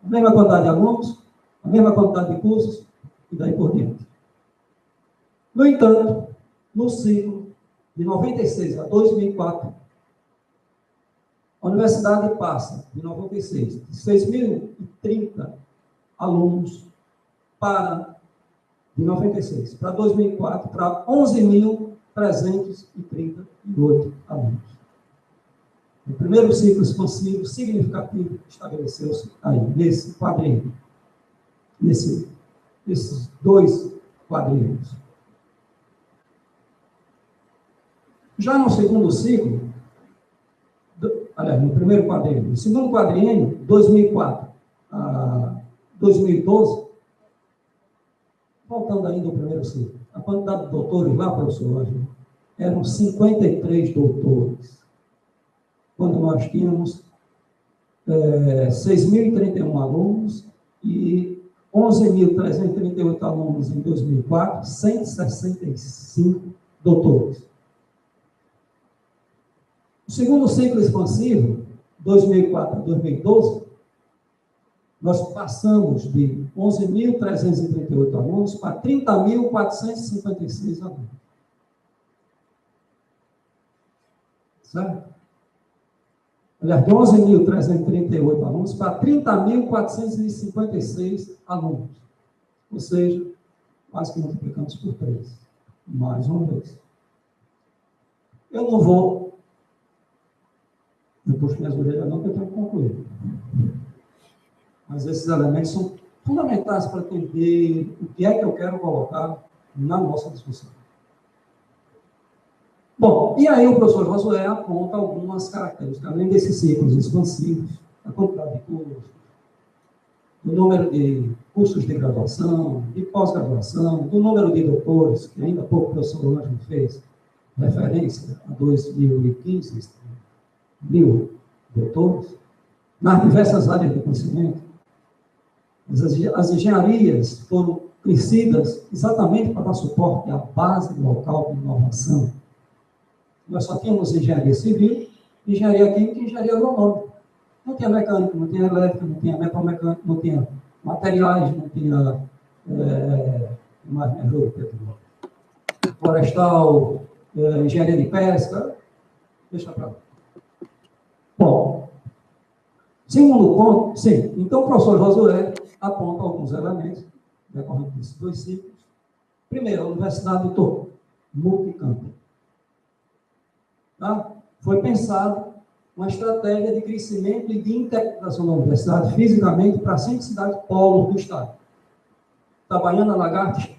A mesma quantidade de alunos, a mesma quantidade de cursos, e daí por diante. No entanto, no ciclo de 96 a 2004, a universidade passa, de 96, de 6.030 alunos para, de 96 para 2004, para 11.338 alunos. O primeiro ciclo expansivo significativo estabeleceu-se aí, nesse quadrinho, nesses 2 quadrinhos. Já no segundo ciclo, aliás, no primeiro quadrinho, no segundo quadrinho, 2004 a 2012, voltando ainda ao primeiro ciclo, a quantidade de doutores lá, professor Ângelo, eram 53 doutores, quando nós tínhamos 6.031 alunos e 11.338 alunos em 2004, 165 doutores. O segundo ciclo expansivo, 2004 a 2012, nós passamos de 11.338 alunos para 30.456 alunos. Certo? Aliás, de 11.338 alunos para 30.456 alunos. Ou seja, quase que multiplicamos por 3. Mais uma vez. Eu não vou... Eu puxo minhas orelhas não, porque eu tenho que concluir. Mas esses elementos são fundamentais para entender o que é que eu quero colocar na nossa discussão. Bom, e aí o professor Josué aponta algumas características, além desses ciclos expansivos, a quantidade de cursos, do número de cursos de graduação, de pós-graduação, do número de doutores, que ainda há pouco o professor Ângelo fez referência a 2015, 1.000 doutores, nas diversas áreas de conhecimento. As engenharias foram crescidas exatamente para dar suporte à base local de inovação. Nós só tínhamos engenharia civil, engenharia química e engenharia agronômica. Não tinha mecânica, não tinha elétrica, não tinha metalmecânica, não tinha materiais, não tinha mais me ajuda, florestal, engenharia de pesca, deixa para lá. Bom, segundo ponto, sim, então o professor Josué aponta alguns elementos decorrentes desses 2 ciclos. Primeiro, a Universidade do multicampo. Tá? Foi pensado uma estratégia de crescimento e de integração da universidade fisicamente para 5 cidades polos do estado. Itabaiana, Lagarto,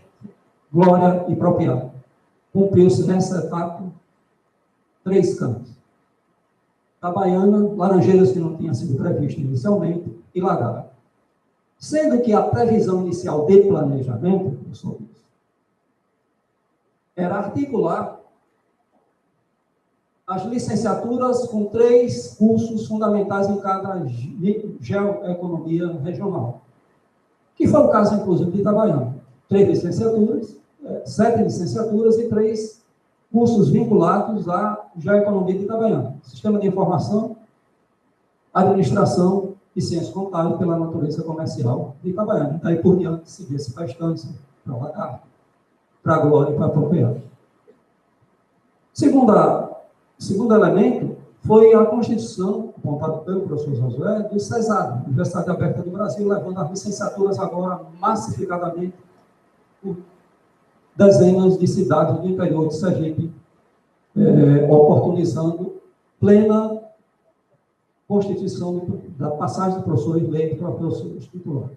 Glória e Propriedade. Cumpriu-se nessa etapa 3 campos. Itabaiana, Laranjeiras, que não tinha sido previsto inicialmente, e Lagarto. Sendo que a previsão inicial de planejamento, professor, era articular as licenciaturas com 3 cursos fundamentais em cada geoeconomia regional, que foi o caso, inclusive, de Itabaiana. 3 licenciaturas, 7 licenciaturas e 3 cursos vinculados à geoeconomia de Itabaiana. Sistema de informação, administração e ciências contábeis pela natureza comercial de Itabaiana. Daí por diante, seguia-se para a Estância, para o Lagarto, para a Glória e para a Propriedade. Segundo elemento foi a constituição, apontada pelo professor Josué, do CESAD, Universidade Aberta do Brasil, levando as licenciaturas agora massificadamente por dezenas de cidades do interior de Sergipe, oportunizando plena constituição da passagem do professor eleito para professores titulares.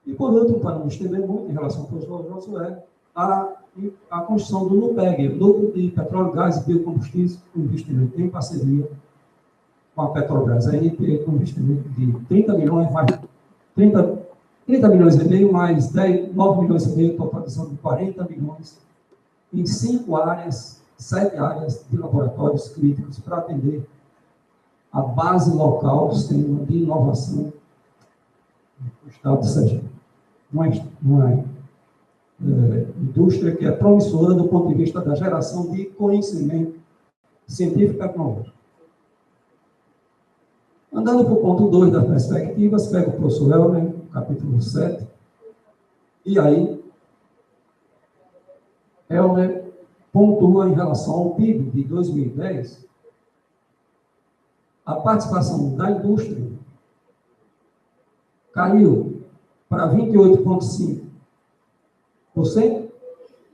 E, por último, para não me estender muito em relação ao professor Josué, a construção do NUPEG, Núcleo de Petróleo, Gás e Biocombustíveis, com investimento em parceria com a Petrobras, a NP, com investimento de 30 milhões, mais 30 milhões e meio, mais 9 milhões e meio, totalização de 40 milhões, em 5 áreas, 7 áreas de laboratórios críticos para atender a base local do sistema de inovação do Estado de Sergipe. Uma indústria que é promissora do ponto de vista da geração de conhecimento científico e tecnológico. Andando para o ponto 2 das perspectivas, pega o professor Helmer, capítulo 7, e aí Helmer pontua em relação ao PIB de 2010 a participação da indústria caiu para 28,5%,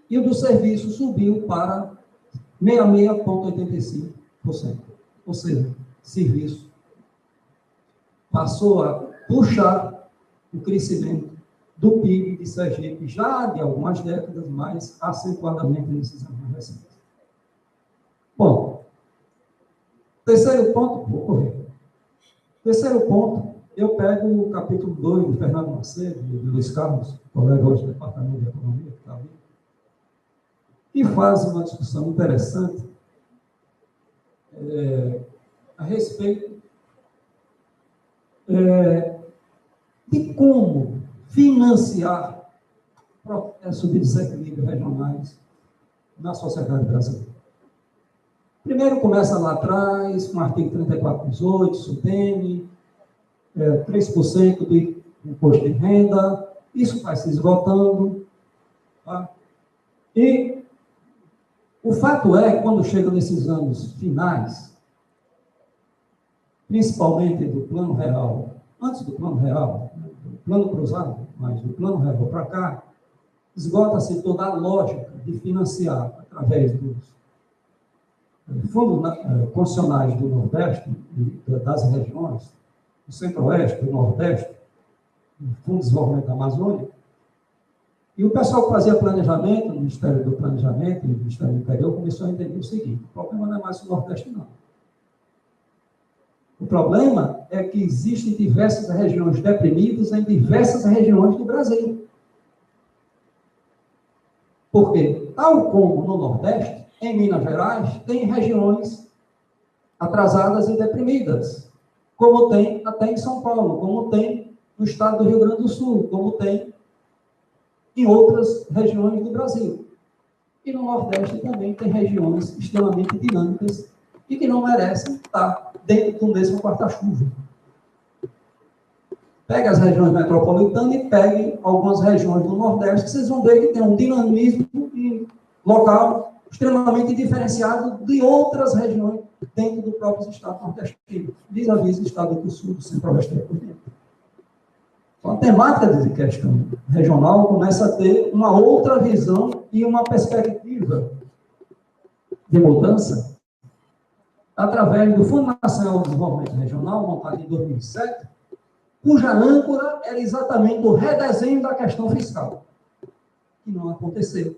e o do serviço subiu para 66,85%. Ou seja, serviço passou a puxar o crescimento do PIB de Sergipe já de algumas décadas, mais acentuadamente nesses anos recentes. Bom, terceiro ponto, vou correr. Terceiro ponto, eu pego o capítulo 2 de Fernando Macedo, de Luiz Carlos, colega hoje do Departamento de Economia, que está ali, e faz uma discussão interessante a respeito de como financiar o processo de desequilíbrio regionais na sociedade brasileira. Primeiro começa lá atrás, com o artigo 3418, SUTEM, 3% de imposto de renda, isso vai se esgotando. Tá? E o fato é, quando chega nesses anos finais, principalmente do plano real, antes do plano real, do plano cruzado, mas do plano real para cá, esgota-se toda a lógica de financiar através dos fundos constitucionais do Nordeste, das regiões, do Centro-Oeste, do Nordeste, do Fundo de Desenvolvimento da Amazônia, e o pessoal que fazia planejamento, o Ministério do Planejamento e o Ministério do Interior, começou a entender o seguinte: o problema não é mais o Nordeste, não. O problema é que existem diversas regiões deprimidas em diversas regiões do Brasil. Porque, tal como no Nordeste, em Minas Gerais, tem regiões atrasadas e deprimidas, como tem até em São Paulo, como tem no estado do Rio Grande do Sul, como tem em outras regiões do Brasil. E no Nordeste também tem regiões extremamente dinâmicas e que não merecem estar dentro do mesmo guarda-chuva. Pegue as regiões metropolitanas e pegue algumas regiões do Nordeste, que vocês vão ver que tem um dinamismo local extremamente diferenciado de outras regiões dentro do próprio estado nordestino, vis-à-vis do estado do Sul, do Centro-Oeste e por dentro. Então, a temática de questão regional começa a ter uma outra visão e uma perspectiva de mudança através do Fundo Nacional de Desenvolvimento Regional, montado em 2007, cuja âncora era exatamente o redesenho da questão fiscal, que não aconteceu.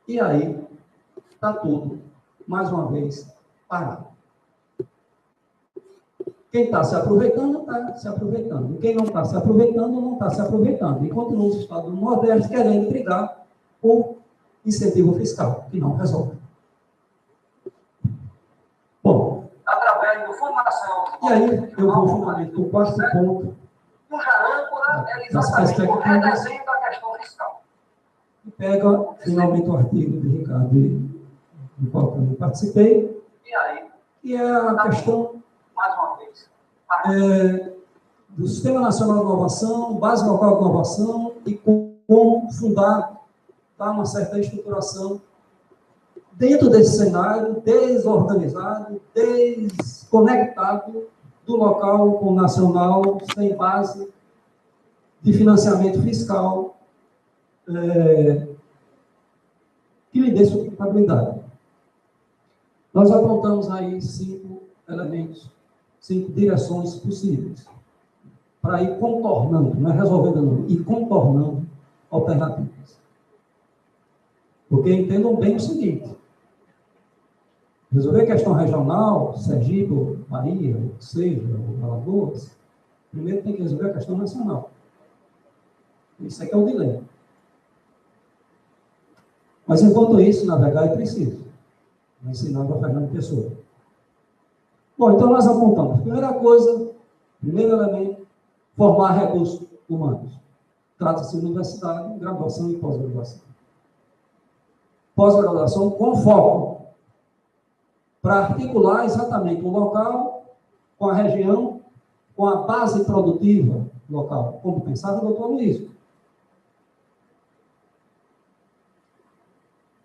E aí, está tudo, mais uma vez, parado. Quem está se aproveitando, está se aproveitando. Quem não está se aproveitando, não está se aproveitando. E continua os estados do Nordeste querendo brigar por incentivo fiscal, que não resolve. Bom, através do Fundo Nacional. E aí, eu vou finalmente para o quarto ponto. Cuja âncora é exatamente o redesenho da questão fiscal. E pega, finalmente, o artigo de Ricardo, do qual eu participei, e aí, que é a questão, mais uma vez, do Sistema Nacional de Inovação, base local de inovação, e como fundar, dar uma certa estruturação dentro desse cenário desorganizado, desconectado do local com o nacional, sem base de financiamento fiscal, que lhe dê sustentabilidade. Nós apontamos aí 5 elementos, 5 direções possíveis para ir contornando, não é resolvendo não, ir contornando alternativas. Porque entendam bem o seguinte: resolver a questão regional, Sergipe, ou Bahia, ou que seja, ou Alagoas, primeiro tem que resolver a questão nacional. Isso aqui é o dilema. Mas, enquanto isso, navegar é preciso. Ensinando a Fernando Pessoa. Bom, então nós apontamos. Primeira coisa, primeiro elemento, formar recursos humanos. Trata-se de universidade, graduação e pós-graduação. Pós-graduação com foco para articular exatamente o local com a região, com a base produtiva local, como pensava o doutor Luiz.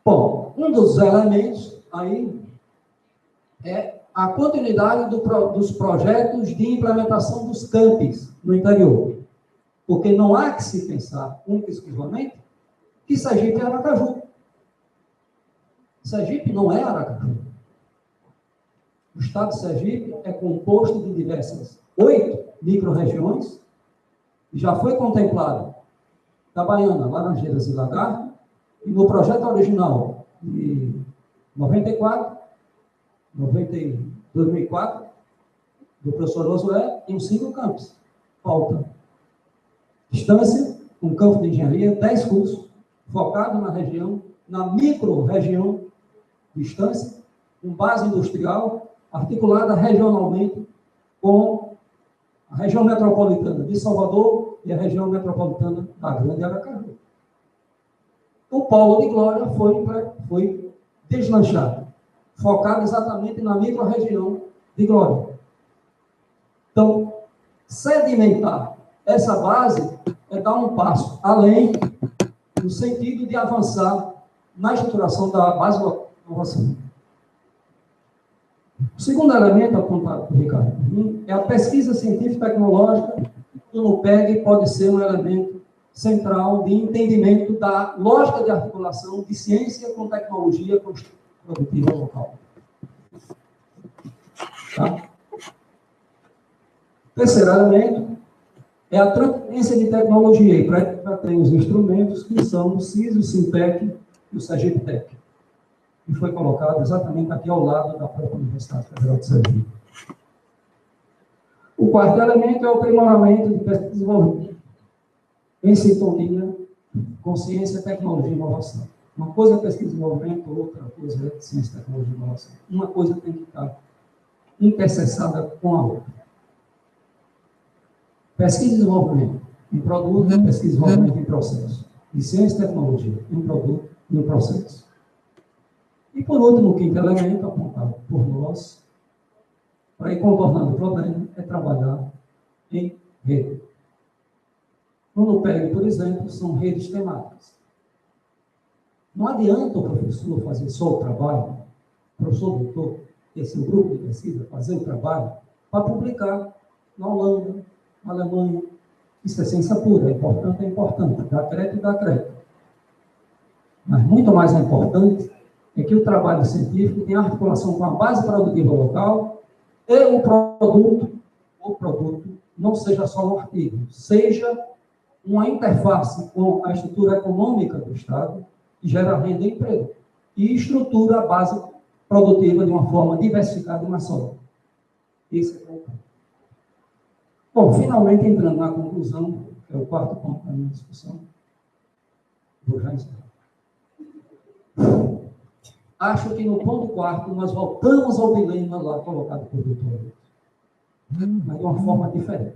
Bom, um dos elementos aí é a continuidade dos projetos de implementação dos campos no interior. Porque não há que se pensar, única e exclusivamente, que Sergipe é Aracaju. Sergipe não é Aracaju. O estado de Sergipe é composto de diversas 8 micro-regiões, e já foi contemplado Itabaiana, Laranjeiras e Lagarto, e no projeto original de 2004, do professor Josué, em 5 campos. Falta distância, um campo de engenharia, 10 cursos, focado na região, na micro-região, distância, com base industrial, articulada regionalmente com a região metropolitana de Salvador e a região metropolitana da Grande Aracaju. O polo de Glória foi deslanchado, focado exatamente na micro-região de Glória. Então, sedimentar essa base é dar um passo além, no sentido de avançar na estruturação da base de inovação. O segundo elemento apontado por Ricardo é a pesquisa científica e tecnológica, que no PEG pode ser um elemento central de entendimento da lógica de articulação de ciência com tecnologia produtiva local. Tá? Terceiro elemento é a transferência de tecnologia, e para ter os instrumentos que são o CIS, o Sintec e o Sergipe Tech. e foi colocado exatamente aqui ao lado da própria Universidade Federal de Sergipe. O quarto elemento é o aprimoramento de pesquisa e desenvolvimento, em sintonia com ciência, tecnologia e inovação. Uma coisa é pesquisa e desenvolvimento, outra coisa é ciência, tecnologia e inovação. Uma coisa tem que estar interseçada com a outra. Pesquisa e desenvolvimento em produto, pesquisa e desenvolvimento em processo. E ciência e tecnologia em produto e em processo. E, por último, o quinto elemento, apontado por nós, para ir contornando o problema, é trabalhar em rede. Quando pego, por exemplo, são redes temáticas. Não adianta o professor fazer só o trabalho, o professor doutor, esse grupo de pesquisa, fazer o trabalho para publicar na Holanda, na Alemanha. Isso é ciência pura, é importante, dá crédito. Mas muito mais importante é que o trabalho científico tenha articulação com a base produtiva local e o produto não seja só um artigo, seja uma interface com a estrutura econômica do Estado, que gera renda e emprego, e estrutura a base produtiva de uma forma diversificada e mais sólida. Esse é o ponto. Bom, finalmente entrando na conclusão, que é o quarto ponto da minha discussão, vou já encerrar. Acho que no ponto quarto nós voltamos ao dilema lá colocado por Dr. Luiz, mas de uma forma diferente.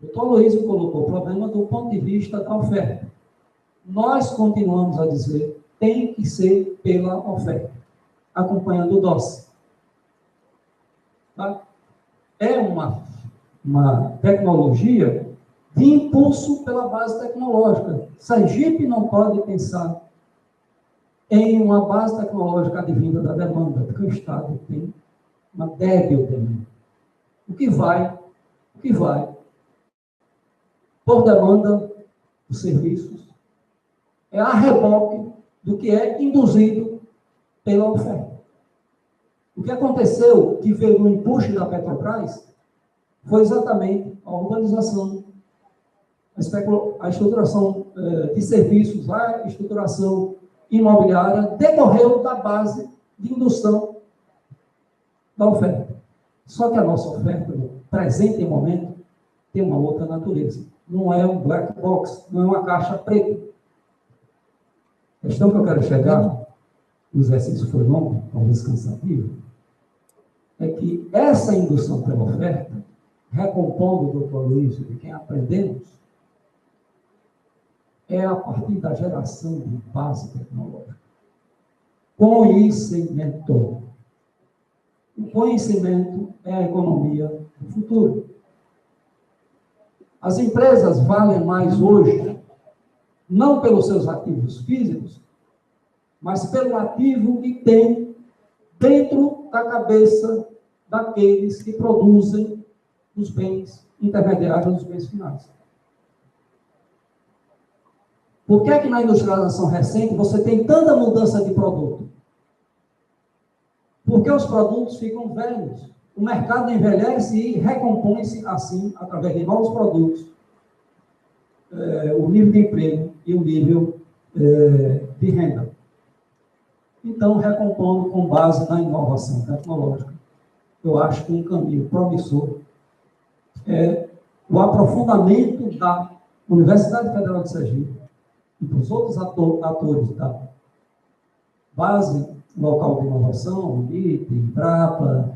O Dr. Luiz colocou o problema do ponto de vista da oferta. Nós continuamos a dizer tem que ser pela oferta, acompanhando o DOS. Tá? É uma tecnologia de impulso pela base tecnológica. Sergipe não pode pensar em uma base tecnológica advinda da demanda, porque o Estado tem uma débil demanda. O que vai, por demanda dos serviços, é a reboque do que é induzido pela oferta. O que aconteceu, que veio no empuxo da Petrobras, foi exatamente a urbanização, a estruturação de serviços, a estruturação imobiliária, decorreu da base de indução da oferta. Só que a nossa oferta, no presente momento, tem uma outra natureza. Não é um black box, não é uma caixa preta. A questão que eu quero chegar, o exercício foi longo, talvez cansativo, é que essa indução pela oferta, recompondo o Dr. Luiz, de quem aprendemos, é a partir da geração de base tecnológica. Conhecimento. O conhecimento é a economia do futuro. As empresas valem mais hoje, não pelos seus ativos físicos, mas pelo ativo que tem dentro da cabeça daqueles que produzem os bens intermediários, os bens finais. Por que é que na industrialização recente você tem tanta mudança de produto? Porque os produtos ficam velhos. O mercado envelhece e recompõe-se assim, através de novos produtos, o nível de emprego e o nível de renda. Então, recompondo com base na inovação tecnológica, eu acho que um caminho promissor é o aprofundamento da Universidade Federal de Sergipe e dos outros atores da base local de inovação, MIT, Embrapa,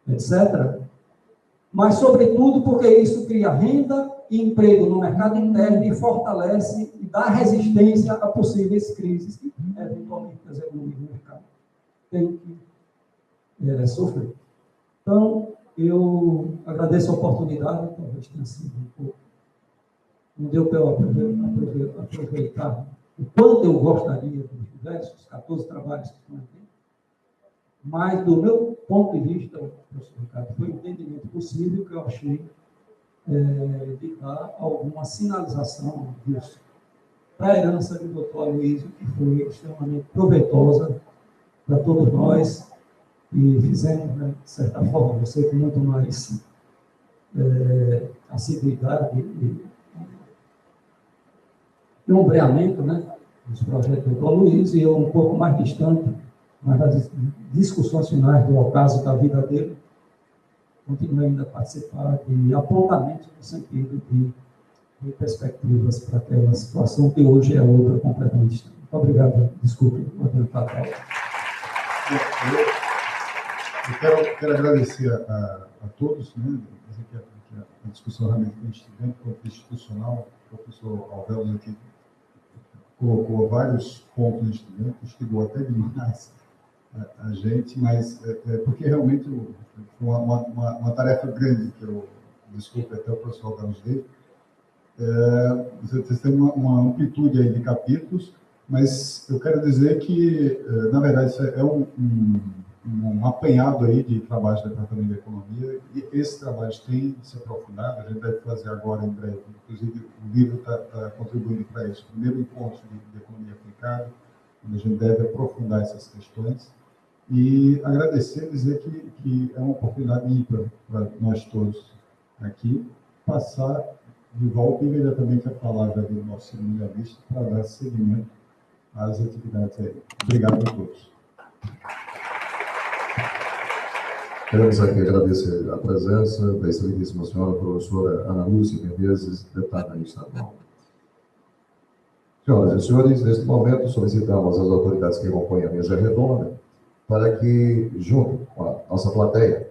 etc. Mas, sobretudo, porque isso cria renda e emprego no mercado interno e fortalece e dá resistência a possíveis crises que, eventualmente, as economias do mercado têm que sofrer. Então, eu agradeço a oportunidade, talvez tenha sido um pouco. Não deu para eu aproveitar o quanto eu gostaria dos diversos 14 trabalhos que estão aqui, mas, do meu ponto de vista, professor Ricardo, foi um entendimento possível que eu achei de dar alguma sinalização disso para a herança do doutor Aloysio, que foi extremamente proveitosa para todos nós, e fizemos, né, de certa forma, você com muito mais assiduidade e um ombreamento, né, dos projetos do Dr. Luiz, e eu um pouco mais distante, mas das discussões finais do ocaso da vida dele, continuo ainda a participar de apontamentos no sentido de perspectivas para aquela situação que hoje é outra completamente distante. Muito obrigado, desculpe, vou tentar a palavra. Eu quero agradecer a todos, né? A discussão realmente que a gente teve, do ponto de vista institucional, o professor Alvelos aqui colocou vários pontos, né? Instigou até demais a gente, mas porque realmente foi uma tarefa grande que eu, desculpe até o professor Alvelos dele, vocês têm uma amplitude aí de capítulos, mas eu quero dizer que, na verdade, isso é um apanhado aí de trabalhos do Departamento de Economia, e esse trabalho tem de se aprofundar, a gente deve fazer agora em breve, inclusive o livro está contribuindo para isso, o primeiro encontro de economia aplicada, onde a gente deve aprofundar essas questões, e agradecer, dizer que é uma oportunidade ímpar para nós todos aqui, passar de volta imediatamente a palavra do nosso seminarista para dar seguimento às atividades aí. Obrigado a todos. Queremos aqui agradecer a presença da excelentíssima senhora professora Ana Lúcia Menezes, deputada estadual. Senhoras e senhores, neste momento solicitamos às autoridades que acompanham a mesa redonda para que, junto com a nossa plateia,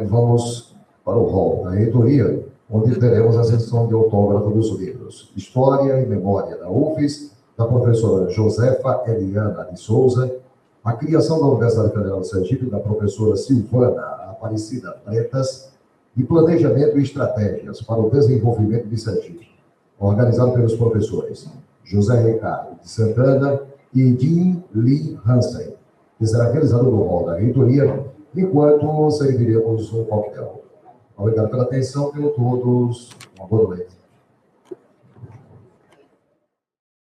vamos para o hall da reitoria, onde teremos a sessão de autógrafo dos livros História e Memória da UFES, da professora Josefa Eliana de Souza, A Criação da Universidade Federal de Sergipe, da professora Silvana Aparecida Pretas, e Planejamento e Estratégias para o Desenvolvimento de Sergipe, organizado pelos professores José Ricardo de Santana e Jim Lee Hansen, que será realizado no hall da reitoria, enquanto serviremos um coquetel. Obrigado pela atenção, tenham todos uma boa noite.